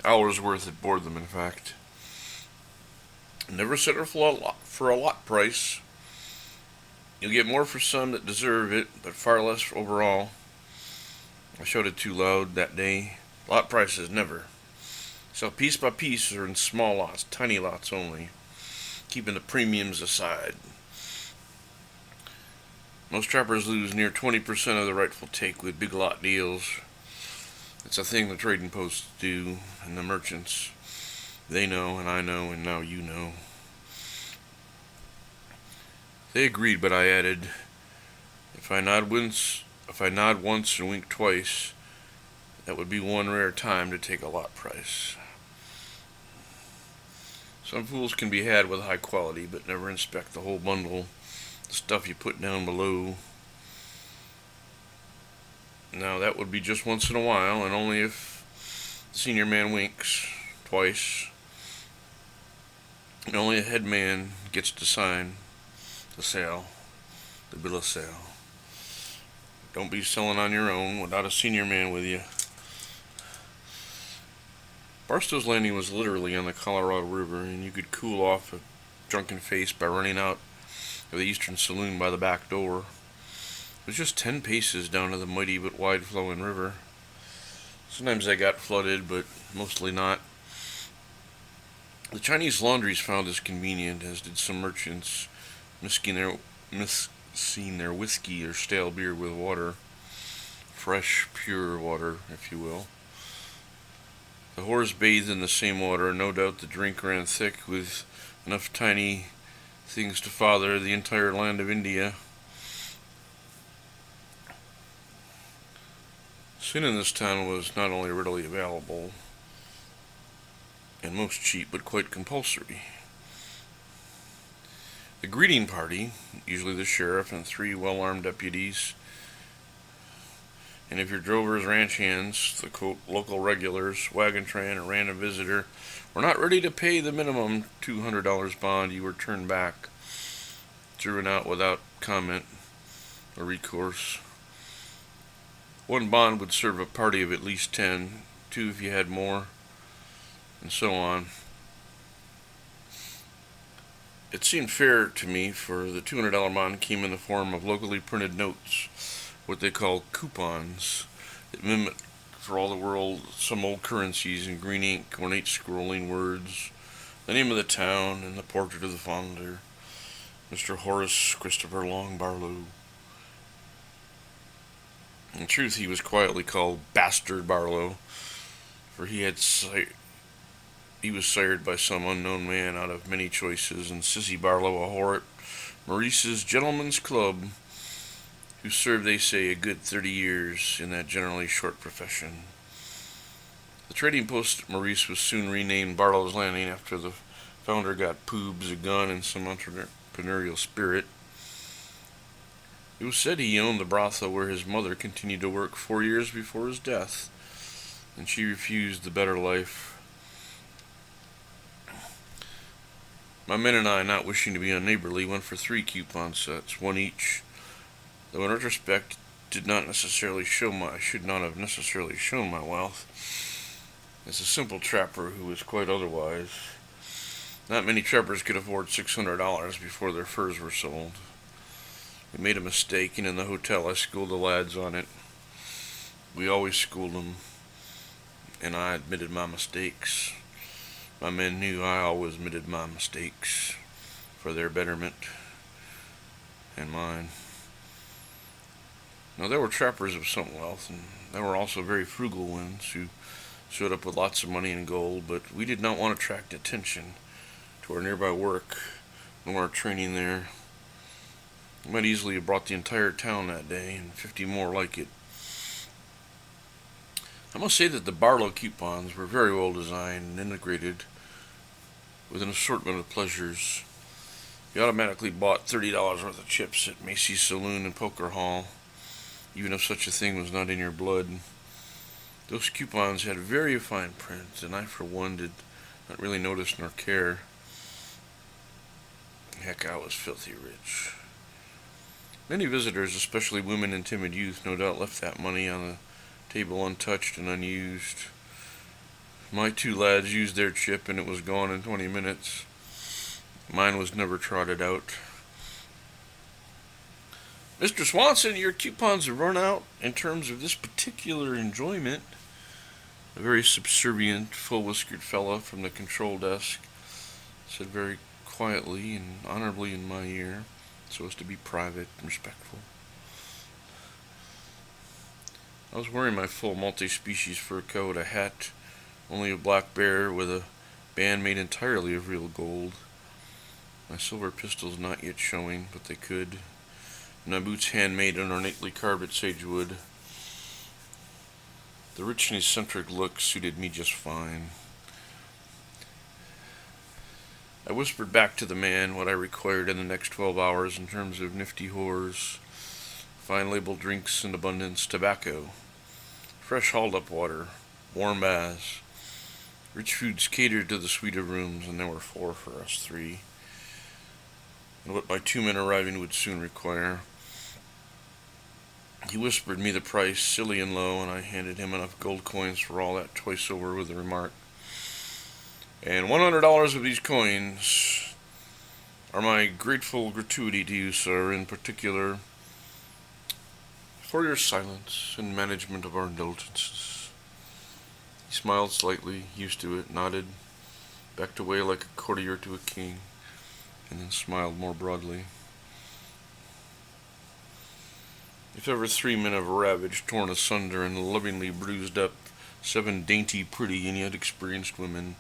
hours worth it bored them, in fact. Never settle for a lot price. You'll get more for some that deserve it, but far less overall. I showed it too loud that day. Lot prices never. Sell piece by piece or in small lots, tiny lots only, keeping the premiums aside. Most trappers lose near 20% of the rightful take with big lot deals. It's a thing the trading posts do, and the merchants. They know, and I know, and now you know. They agreed, but I added, if I nod once and wink twice, that would be one rare time to take a lot price. Some fools can be had with high quality, but never inspect the whole bundle, the stuff you put down below. Now, that would be just once in a while, and only if the senior man winks twice, and only a head man gets to sign the sale, the bill of sale. Don't be selling on your own without a senior man with you. Barstow's landing was literally on the Colorado River, and you could cool off a drunken face by running out of the Eastern Saloon by the back door. It was just 10 paces down to the mighty but wide-flowing river. Sometimes they got flooded, but mostly not. The Chinese laundries found this convenient, as did some merchants mixing their whiskey or stale beer with water. Fresh, pure water, if you will. The whores bathed in the same water, and no doubt the drink ran thick with enough tiny things to father the entire land of India. Sin in this town was not only readily available and most cheap, but quite compulsory. The greeting party, usually the sheriff and 3 well-armed deputies, and if your drovers, ranch hands, the quote local regulars, wagon train, or random visitor were not ready to pay the minimum $200 bond, you were turned back, driven out without comment or recourse. 1 bond would serve a party of at least 10, 2 if you had more, and so on. It seemed fair to me, for the $200 bond came in the form of locally printed notes, what they call coupons, that mimic for all the world some old currencies in green ink, ornate scrolling words, the name of the town, and the portrait of the founder, Mr. Horace Christopher Long Barlow. In truth, he was quietly called Bastard Barlow, for he was sired by some unknown man out of many choices, and Sissy Barlow, a whore at Maurice's Gentleman's Club, who served, they say, a good 30 years in that generally short profession. The trading post at Maurice was soon renamed Barlow's Landing after the founder got poobs, a gun, and some entrepreneurial spirit. It was said he owned the brothel where his mother continued to work 4 years before his death, and she refused the better life. My men and I, not wishing to be unneighborly, went for 3 coupon sets, 1 each, though in retrospect I should not have necessarily shown my wealth, as a simple trapper who was quite otherwise. Not many trappers could afford $600 before their furs were sold. We made a mistake, and in the hotel I schooled the lads on it. We always schooled them, and I admitted my mistakes. My men knew I always admitted my mistakes for their betterment and mine. Now, there were trappers of some wealth, and there were also very frugal ones who showed up with lots of money and gold, but we did not want to attract attention to our nearby work nor our training there. We might easily have brought the entire town that day, and 50 more like it. I must say that the Barlow coupons were very well designed and integrated with an assortment of pleasures. You automatically bought $30 worth of chips at Macy's Saloon and Poker Hall, even if such a thing was not in your blood. Those coupons had very fine print, and I, for one, did not really notice nor care. Heck, I was filthy rich. Many visitors, especially women and timid youth, no doubt left that money on the table untouched and unused. My 2 lads used their chip, and it was gone in 20 minutes. Mine was never trotted out. Mr. Swanson, your coupons have run out in terms of this particular enjoyment. A very subservient, full-whiskered fellow from the control desk said very quietly and honorably in my ear, so as to be private and respectful. I was wearing my full multi-species fur coat, a hat only of black bear with a band made entirely of real gold. My silver pistols not yet showing, but they could. My boots handmade and ornately carved at sagewood. The rich and eccentric look suited me just fine. I whispered back to the man what I required in the next 12 hours in terms of nifty whores, fine label drinks in abundance, tobacco, fresh hauled up water, warm baths, rich foods catered to the suite of rooms, and there were 4 for us 3, and what my 2 men arriving would soon require. He whispered me the price, silly and low, and I handed him enough gold coins for all that twice over with the remark, "And $100 of these coins are my grateful gratuity to you, sir, in particular for your silence and management of our indulgences." He smiled slightly, used to it, nodded, backed away like a courtier to a king, and then smiled more broadly. If ever 3 men have ravaged, torn asunder, and lovingly bruised up 7 dainty, pretty, and yet experienced women,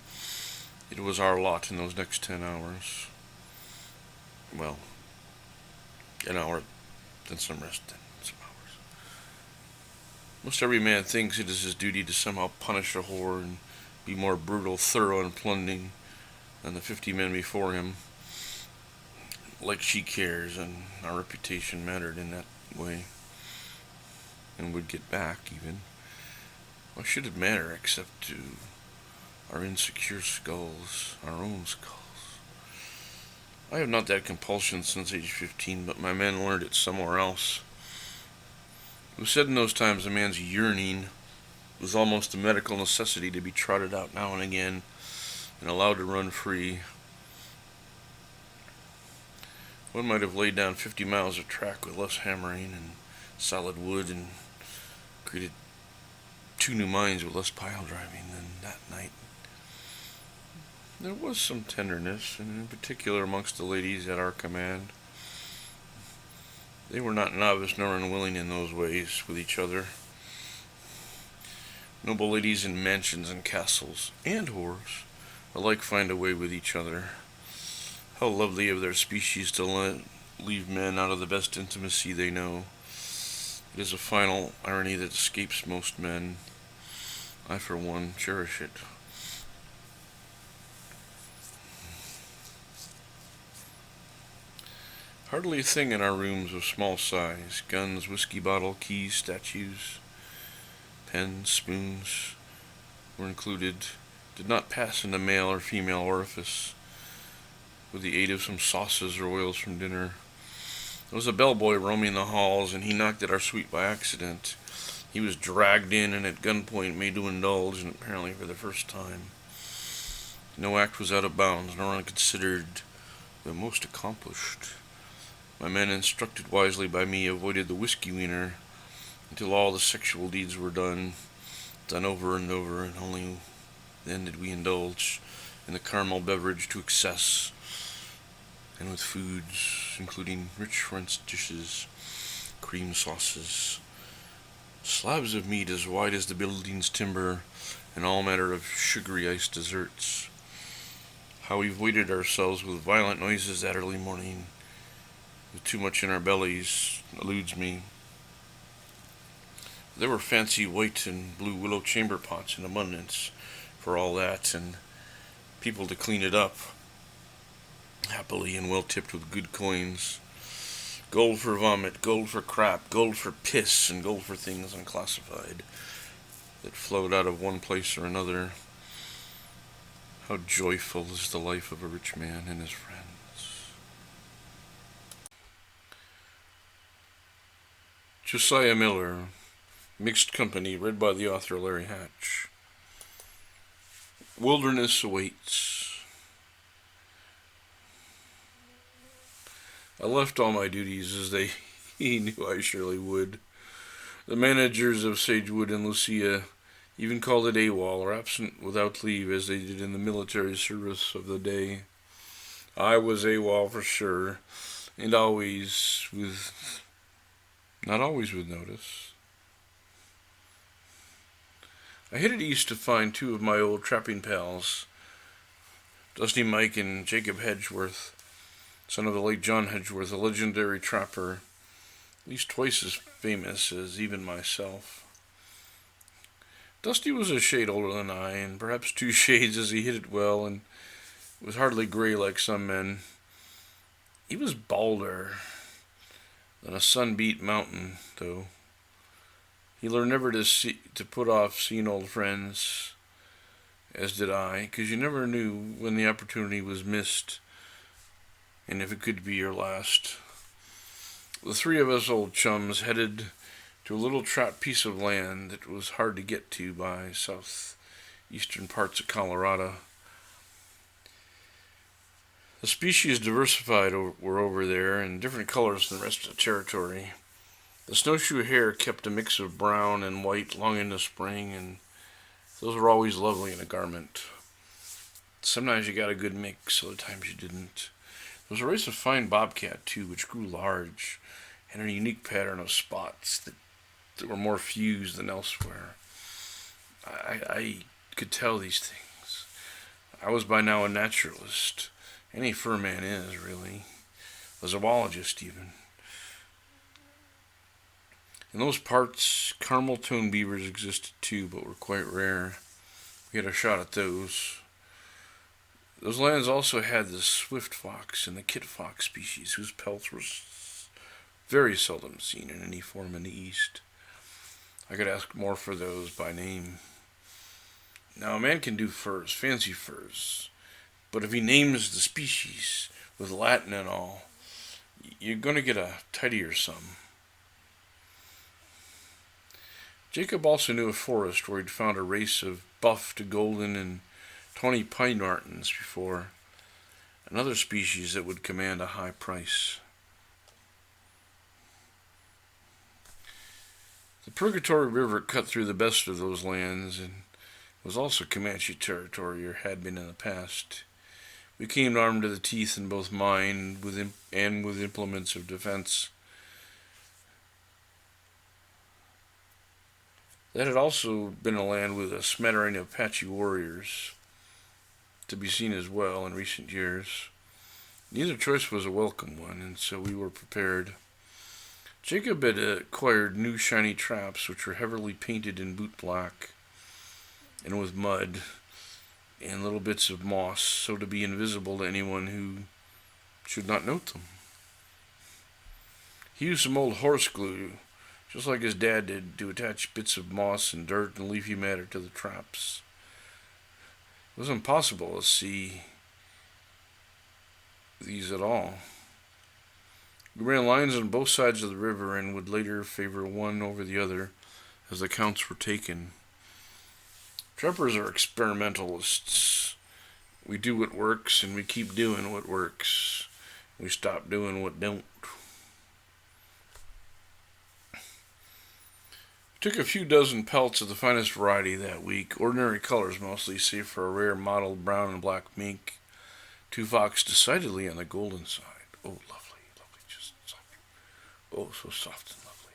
it was our lot in those next 10 hours. Well, an hour, then some rest, then some hours. Most every man thinks it is his duty to somehow punish a whore and be more brutal, thorough, and plundering than the 50 men before him. Like she cares, and our reputation mattered in that way, and would get back, even. Why should it matter except to our insecure skulls, our own skulls? I have not that compulsion since age 15, but my men learned it somewhere else. It was said in those times a man's yearning was almost a medical necessity to be trotted out now and again and allowed to run free. One might have laid down 50 miles of track with less hammering and solid wood and created 2 new mines with less pile driving than that night. There was some tenderness, and in particular amongst the ladies at our command. They were not novice nor unwilling in those ways with each other. Noble ladies in mansions and castles, and whores, alike find a way with each other. How lovely of their species to leave men out of the best intimacy they know. It is a final irony that escapes most men. I, for one, cherish it. Hardly a thing in our rooms of small size. Guns, whiskey bottle, keys, statues, pens, spoons were included. Did not pass into male or female orifice with the aid of some sauces or oils from dinner. There was a bellboy roaming the halls, and he knocked at our suite by accident. He was dragged in and at gunpoint made to indulge, and apparently for the first time. No act was out of bounds, nor unconsidered, the most accomplished. My men, instructed wisely by me, avoided the whiskey wiener until all the sexual deeds were done over and over, and only then did we indulge in the caramel beverage to excess, and with foods, including rich French dishes, cream sauces, slabs of meat as wide as the building's timber, and all manner of sugary iced desserts. How we voided ourselves with violent noises that early morning, with too much in our bellies, eludes me. There were fancy white and blue willow chamber pots in abundance for all that, and people to clean it up, happily and well tipped with good coins. Gold for vomit, gold for crap, gold for piss, and gold for things unclassified that flowed out of one place or another. How joyful is the life of a rich man and his friends. Josiah Miller, Mixed Company, read by the author Larry Hatch. Wilderness awaits. I left all my duties as he knew I surely would. The managers of Sagewood and Lucia even called it AWOL, or absent without leave, as they did in the military service of the day. I was AWOL for sure, and not always with notice. I headed east to find 2 of my old trapping pals, Dusty Mike and Jacob Hedgeworth, son of the late John Hedgeworth, a legendary trapper, at least twice as famous as even myself. Dusty was a shade older than I, and perhaps 2 shades, as he hit it well, and was hardly gray like some men. He was balder than a sun-beat mountain, though. He learned never to put off seeing old friends, as did I, 'cause you never knew when the opportunity was missed, and if it could be your last. The three of us old chums headed to a little trapped piece of land that was hard to get to by southeastern parts of Colorado. The species diversified were over there in different colors than the rest of the territory. The snowshoe hare kept a mix of brown and white long into spring, and those were always lovely in a garment. Sometimes you got a good mix, other times you didn't. There was a race of fine bobcat, too, which grew large and had a unique pattern of spots that were more fused than elsewhere. I could tell these things. I was by now a naturalist. Any fur man is, really. A zoologist, even. In those parts, caramel-toned beavers existed too, but were quite rare. We had a shot at those. Those lands also had the swift fox and the kit fox species, whose pelts were very seldom seen in any form in the East. I could ask more for those by name. Now, a man can do furs, fancy furs, but if he names the species with Latin and all, you're going to get a tidier sum. Jacob also knew a forest where he'd found a race of buff to golden and tawny pine martens before, another species that would command a high price. The Purgatory River cut through the best of those lands and was also Comanche territory, or had been in the past. We came armed to the teeth in both mind and with implements of defense. That had also been a land with a smattering of Apache warriors, to be seen as well in recent years. Neither choice was a welcome one, and so we were prepared. Jacob had acquired new shiny traps, which were heavily painted in boot black and with mud and little bits of moss, so to be invisible to anyone who should not note them. He used some old horse glue, just like his dad did, to attach bits of moss and dirt and leafy matter to the traps. It was impossible to see these at all. We ran lines on both sides of the river and would later favor one over the other as the counts were taken. Trappers are experimentalists. We do what works, and we keep doing what works. We stop doing what don't. We took a few dozen pelts of the finest variety that week, ordinary colors mostly, save for a rare mottled brown and black mink. Two fox decidedly on the golden side. Oh, lovely, lovely, just soft. Oh, so soft and lovely.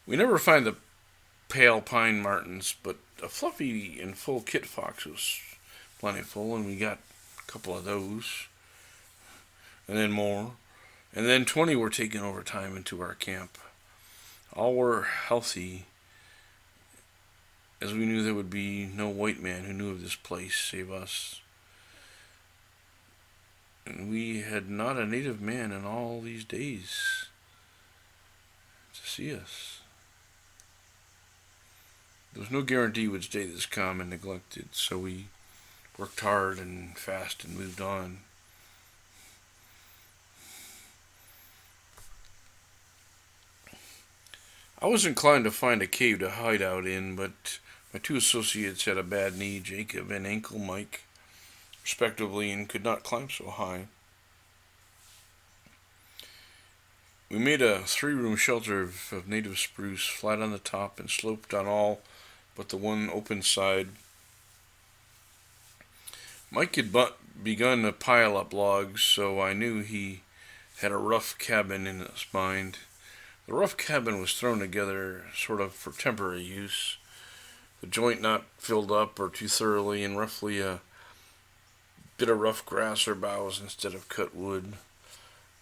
We never find the pale pine martens, but a fluffy and full kit fox was plentiful, and we got a couple of those, and then more, and then 20 were taken over time into our camp. All were healthy, as we knew there would be no white man who knew of this place save us. And we had not a native man in all these days to see us. There was no guarantee we'd stay this calm and neglected, so we worked hard and fast and moved on. I was inclined to find a cave to hide out in, but my two associates had a bad knee, Jacob and Ankle Mike, respectively, and could not climb so high. We made a 3-room shelter of native spruce, flat on the top and sloped on all but the one open side. Mike had begun to pile up logs, so I knew he had a rough cabin in his mind. The rough cabin was thrown together sort of for temporary use, the joint not filled up or too thoroughly, and roughly a bit of rough grass or boughs instead of cut wood.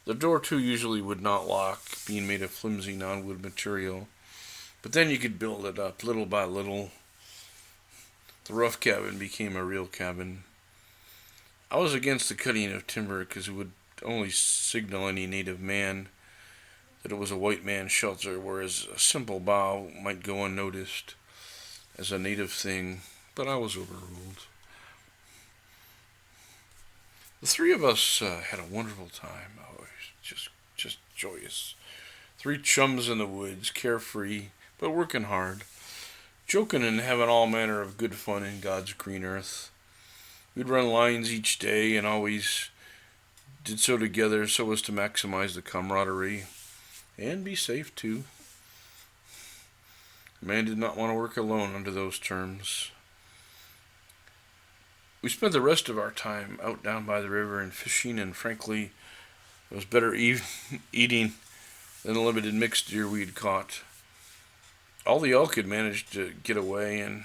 The door, too, usually would not lock, being made of flimsy non-wood material, but then you could build it up little by little. The rough cabin became a real cabin. I was against the cutting of timber because it would only signal any native man that it was a white man's shelter, whereas a simple bough might go unnoticed as a native thing, but I was overruled. The three of us had a wonderful time. Oh, it was just joyous. Three chums in the woods, carefree, but working hard, joking and having all manner of good fun in God's green earth. We'd run lines each day and always did so together so as to maximize the camaraderie and be safe too. The man did not want to work alone under those terms. We spent the rest of our time out down by the river and fishing, and frankly, it was better eating than the limited mixed deer we had caught. All the elk had managed to get away, and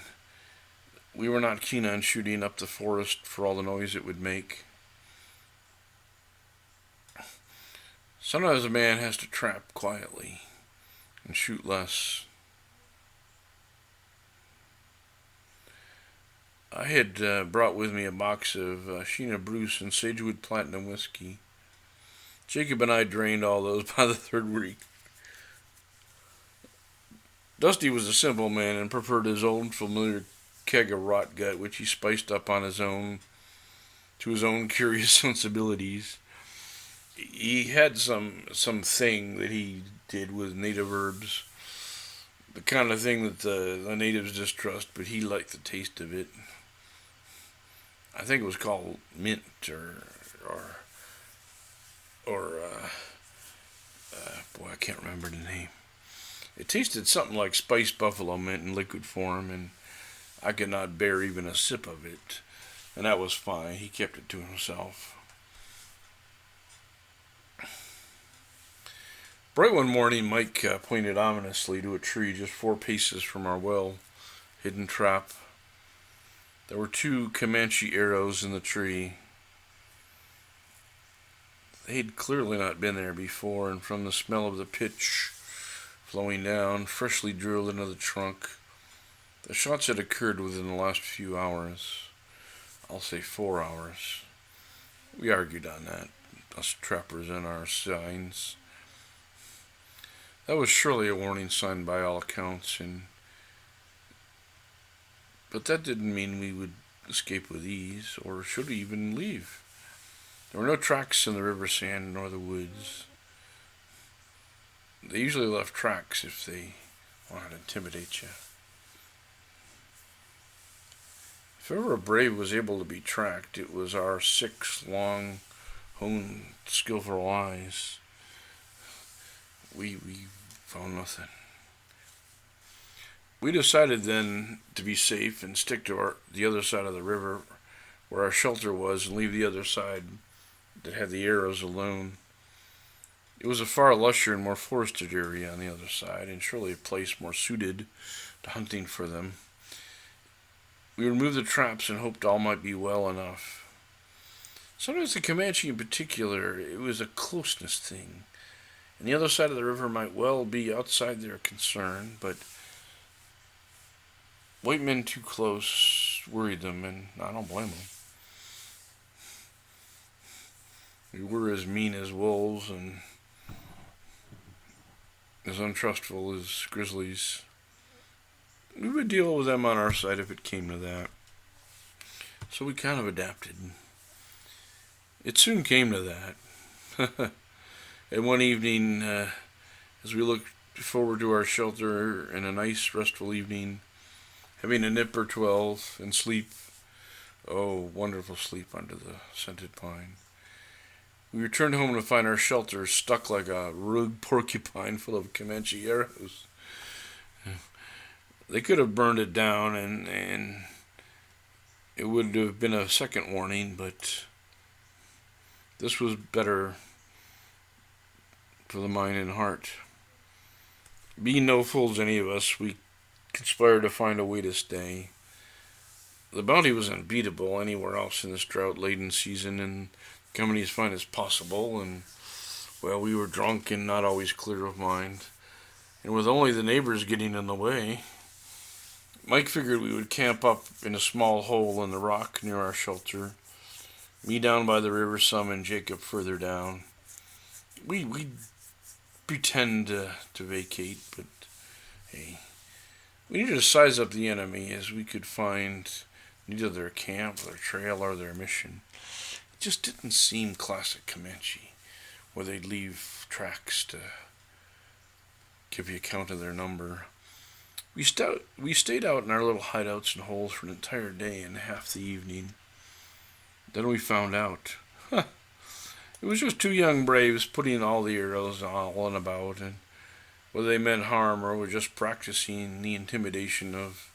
we were not keen on shooting up the forest for all the noise it would make. Sometimes a man has to trap quietly and shoot less. I had brought with me a box of Sheena Bruce and Sagewood Platinum whiskey. Jacob and I drained all those by the third week. Dusty was a simple man and preferred his own familiar keg of rot gut, which he spiced up on his own to his own curious sensibilities. He had some thing that he did with native herbs, the kind of thing that the natives distrust, but he liked the taste of it. I think it was called mint boy, I can't remember the name. It tasted something like spiced buffalo mint in liquid form, and I could not bear even a sip of it, and that was fine. He kept it to himself. Bright one morning, Mike pointed ominously to a tree just 4 paces from our well-hidden trap. There were 2 Comanche arrows in the tree. They'd clearly not been there before, and from the smell of the pitch flowing down, freshly drilled into the trunk, the shots had occurred within the last few hours. I'll say 4 hours. We argued on that, us trappers and our signs. That was surely a warning sign by all accounts, but that didn't mean we would escape with ease, or should even leave. There were no tracks in the river sand nor the woods. They usually left tracks if they wanted to intimidate you. If ever a brave was able to be tracked, it was our 6 long, honed, skillful eyes. We found nothing. We decided then to be safe and stick to the other side of the river where our shelter was and leave the other side that had the arrows alone. It was a far lusher and more forested area on the other side, and surely a place more suited to hunting for them. We removed the traps and hoped all might be well enough. Sometimes the Comanche in particular, it was a closeness thing, and the other side of the river might well be outside their concern, but white men too close worried them, and I don't blame them. We were as mean as wolves and as untrustful as grizzlies. We would deal with them on our side if it came to that. So we kind of adapted. It soon came to that. And one evening, as we looked forward to our shelter in a nice, restful evening, having a nip or 12 and sleep, oh, wonderful sleep under the scented pine, we returned home to find our shelter stuck like a rogue porcupine full of Comanche arrows. They could have burned it down, and it would have been a second warning, but this was better for the mind and heart. Being no fools, any of us, we conspired to find a way to stay. The bounty was unbeatable anywhere else in this drought-laden season, and company as fine as possible, and, well, we were drunk and not always clear of mind, and with only the neighbors getting in the way, Mike figured we would camp up in a small hole in the rock near our shelter, Me down by the river some and Jacob further down. We pretend to vacate, but hey, we needed to size up the enemy as we could find neither their camp, their trail, or their mission. It just didn't seem classic Comanche, where they'd leave tracks to give you a count of their number. We stayed out in our little hideouts and holes for an entire day and half the evening. Then we found out. Huh, it was just two young braves putting all the arrows all and about, and whether they meant harm or were just practicing the intimidation of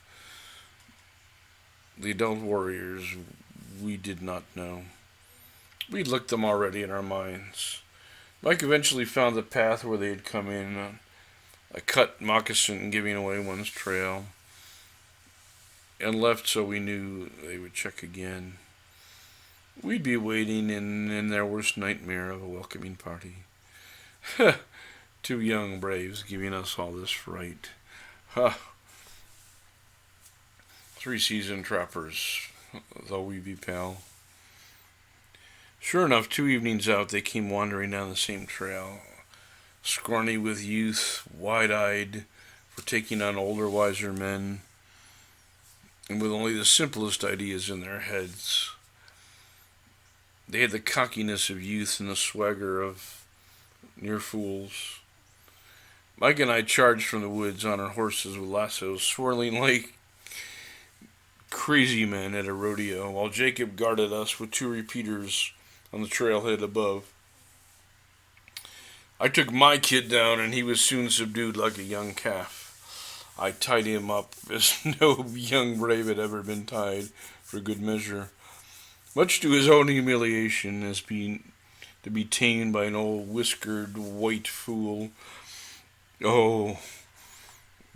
the adult warriors, we did not know. We'd looked them already in our minds. Mike eventually found the path where they had come in, a cut moccasin giving away one's trail, and left so we knew they would check again. We'd be waiting in their worst nightmare of a welcoming party. Two young braves giving us all this fright. Ha! 3 seasoned trappers, though we be pal. Sure enough, 2 evenings out, they came wandering down the same trail, scrawny with youth, wide-eyed for taking on older, wiser men, and with only the simplest ideas in their heads. They had the cockiness of youth and the swagger of near fools. Mike and I charged from the woods on our horses with lassos, swirling like crazy men at a rodeo, while Jacob guarded us with 2 repeaters on the trailhead above. I took my kid down, and he was soon subdued like a young calf. I tied him up as no young brave had ever been tied, for good measure, much to his own humiliation, as being to be tamed by an old whiskered white fool. Oh,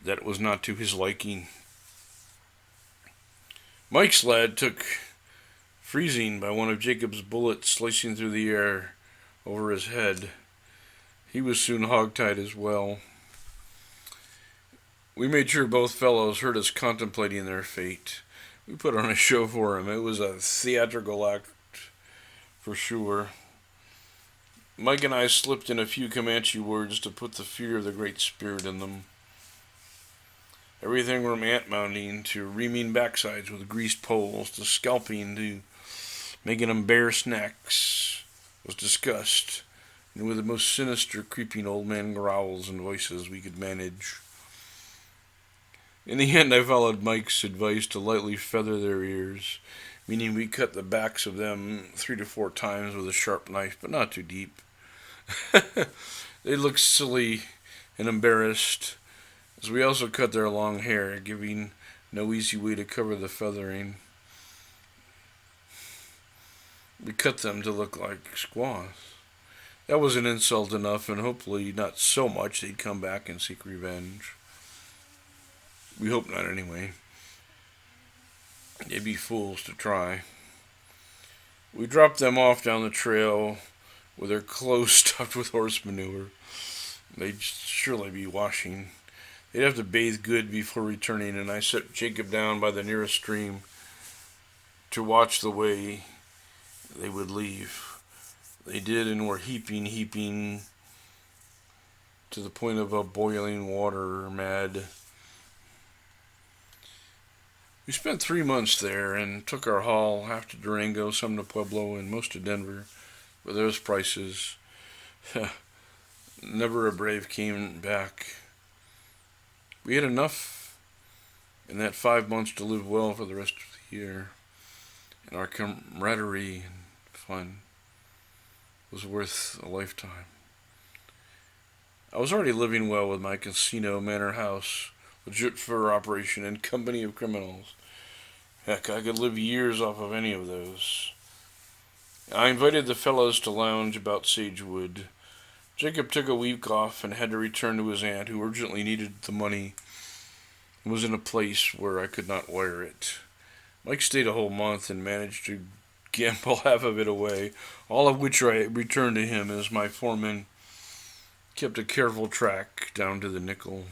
that was not to his liking. Mike's lad took freezing by one of Jacob's bullets slicing through the air over his head. He was soon hogtied as well. We made sure both fellows heard us contemplating their fate. We put on a show for him. It was a theatrical act for sure. Mike and I slipped in a few Comanche words to put the fear of the Great Spirit in them. Everything from ant mounting to reaming backsides with greased poles to scalping to making them bare snacks was discussed, and with the most sinister, creeping old man growls and voices we could manage. In the end, I followed Mike's advice to lightly feather their ears, meaning we cut the backs of them 3 to 4 times with a sharp knife, but not too deep. They looked silly and embarrassed, as we also cut their long hair, giving no easy way to cover the feathering. We cut them to look like squaws. That was an insult enough, and hopefully not so much they'd come back and seek revenge. We hope not, anyway. They'd be fools to try. We dropped them off down the trail with their clothes stuffed with horse manure. They'd surely be washing. They'd have to bathe good before returning, and I set Jacob down by the nearest stream to watch the way they would leave. They did, and were heaping to the point of a boiling water mad. We spent 3 months there and took our haul, half to Durango, some to Pueblo, and most to Denver, with those prices. Never a brave came back. We had enough in that 5 months to live well for the rest of the year, and our camaraderie and fun was worth a lifetime. I was already living well with my casino manor house, legit fur operation, and company of criminals. Heck, I could live years off of any of those. I invited the fellows to lounge about Sagewood. Jacob took a week off and had to return to his aunt, who urgently needed the money and was in a place where I could not wire it. Mike stayed a whole month and managed to gamble half of it away, all of which I returned to him as my foreman kept a careful track down to the nickel.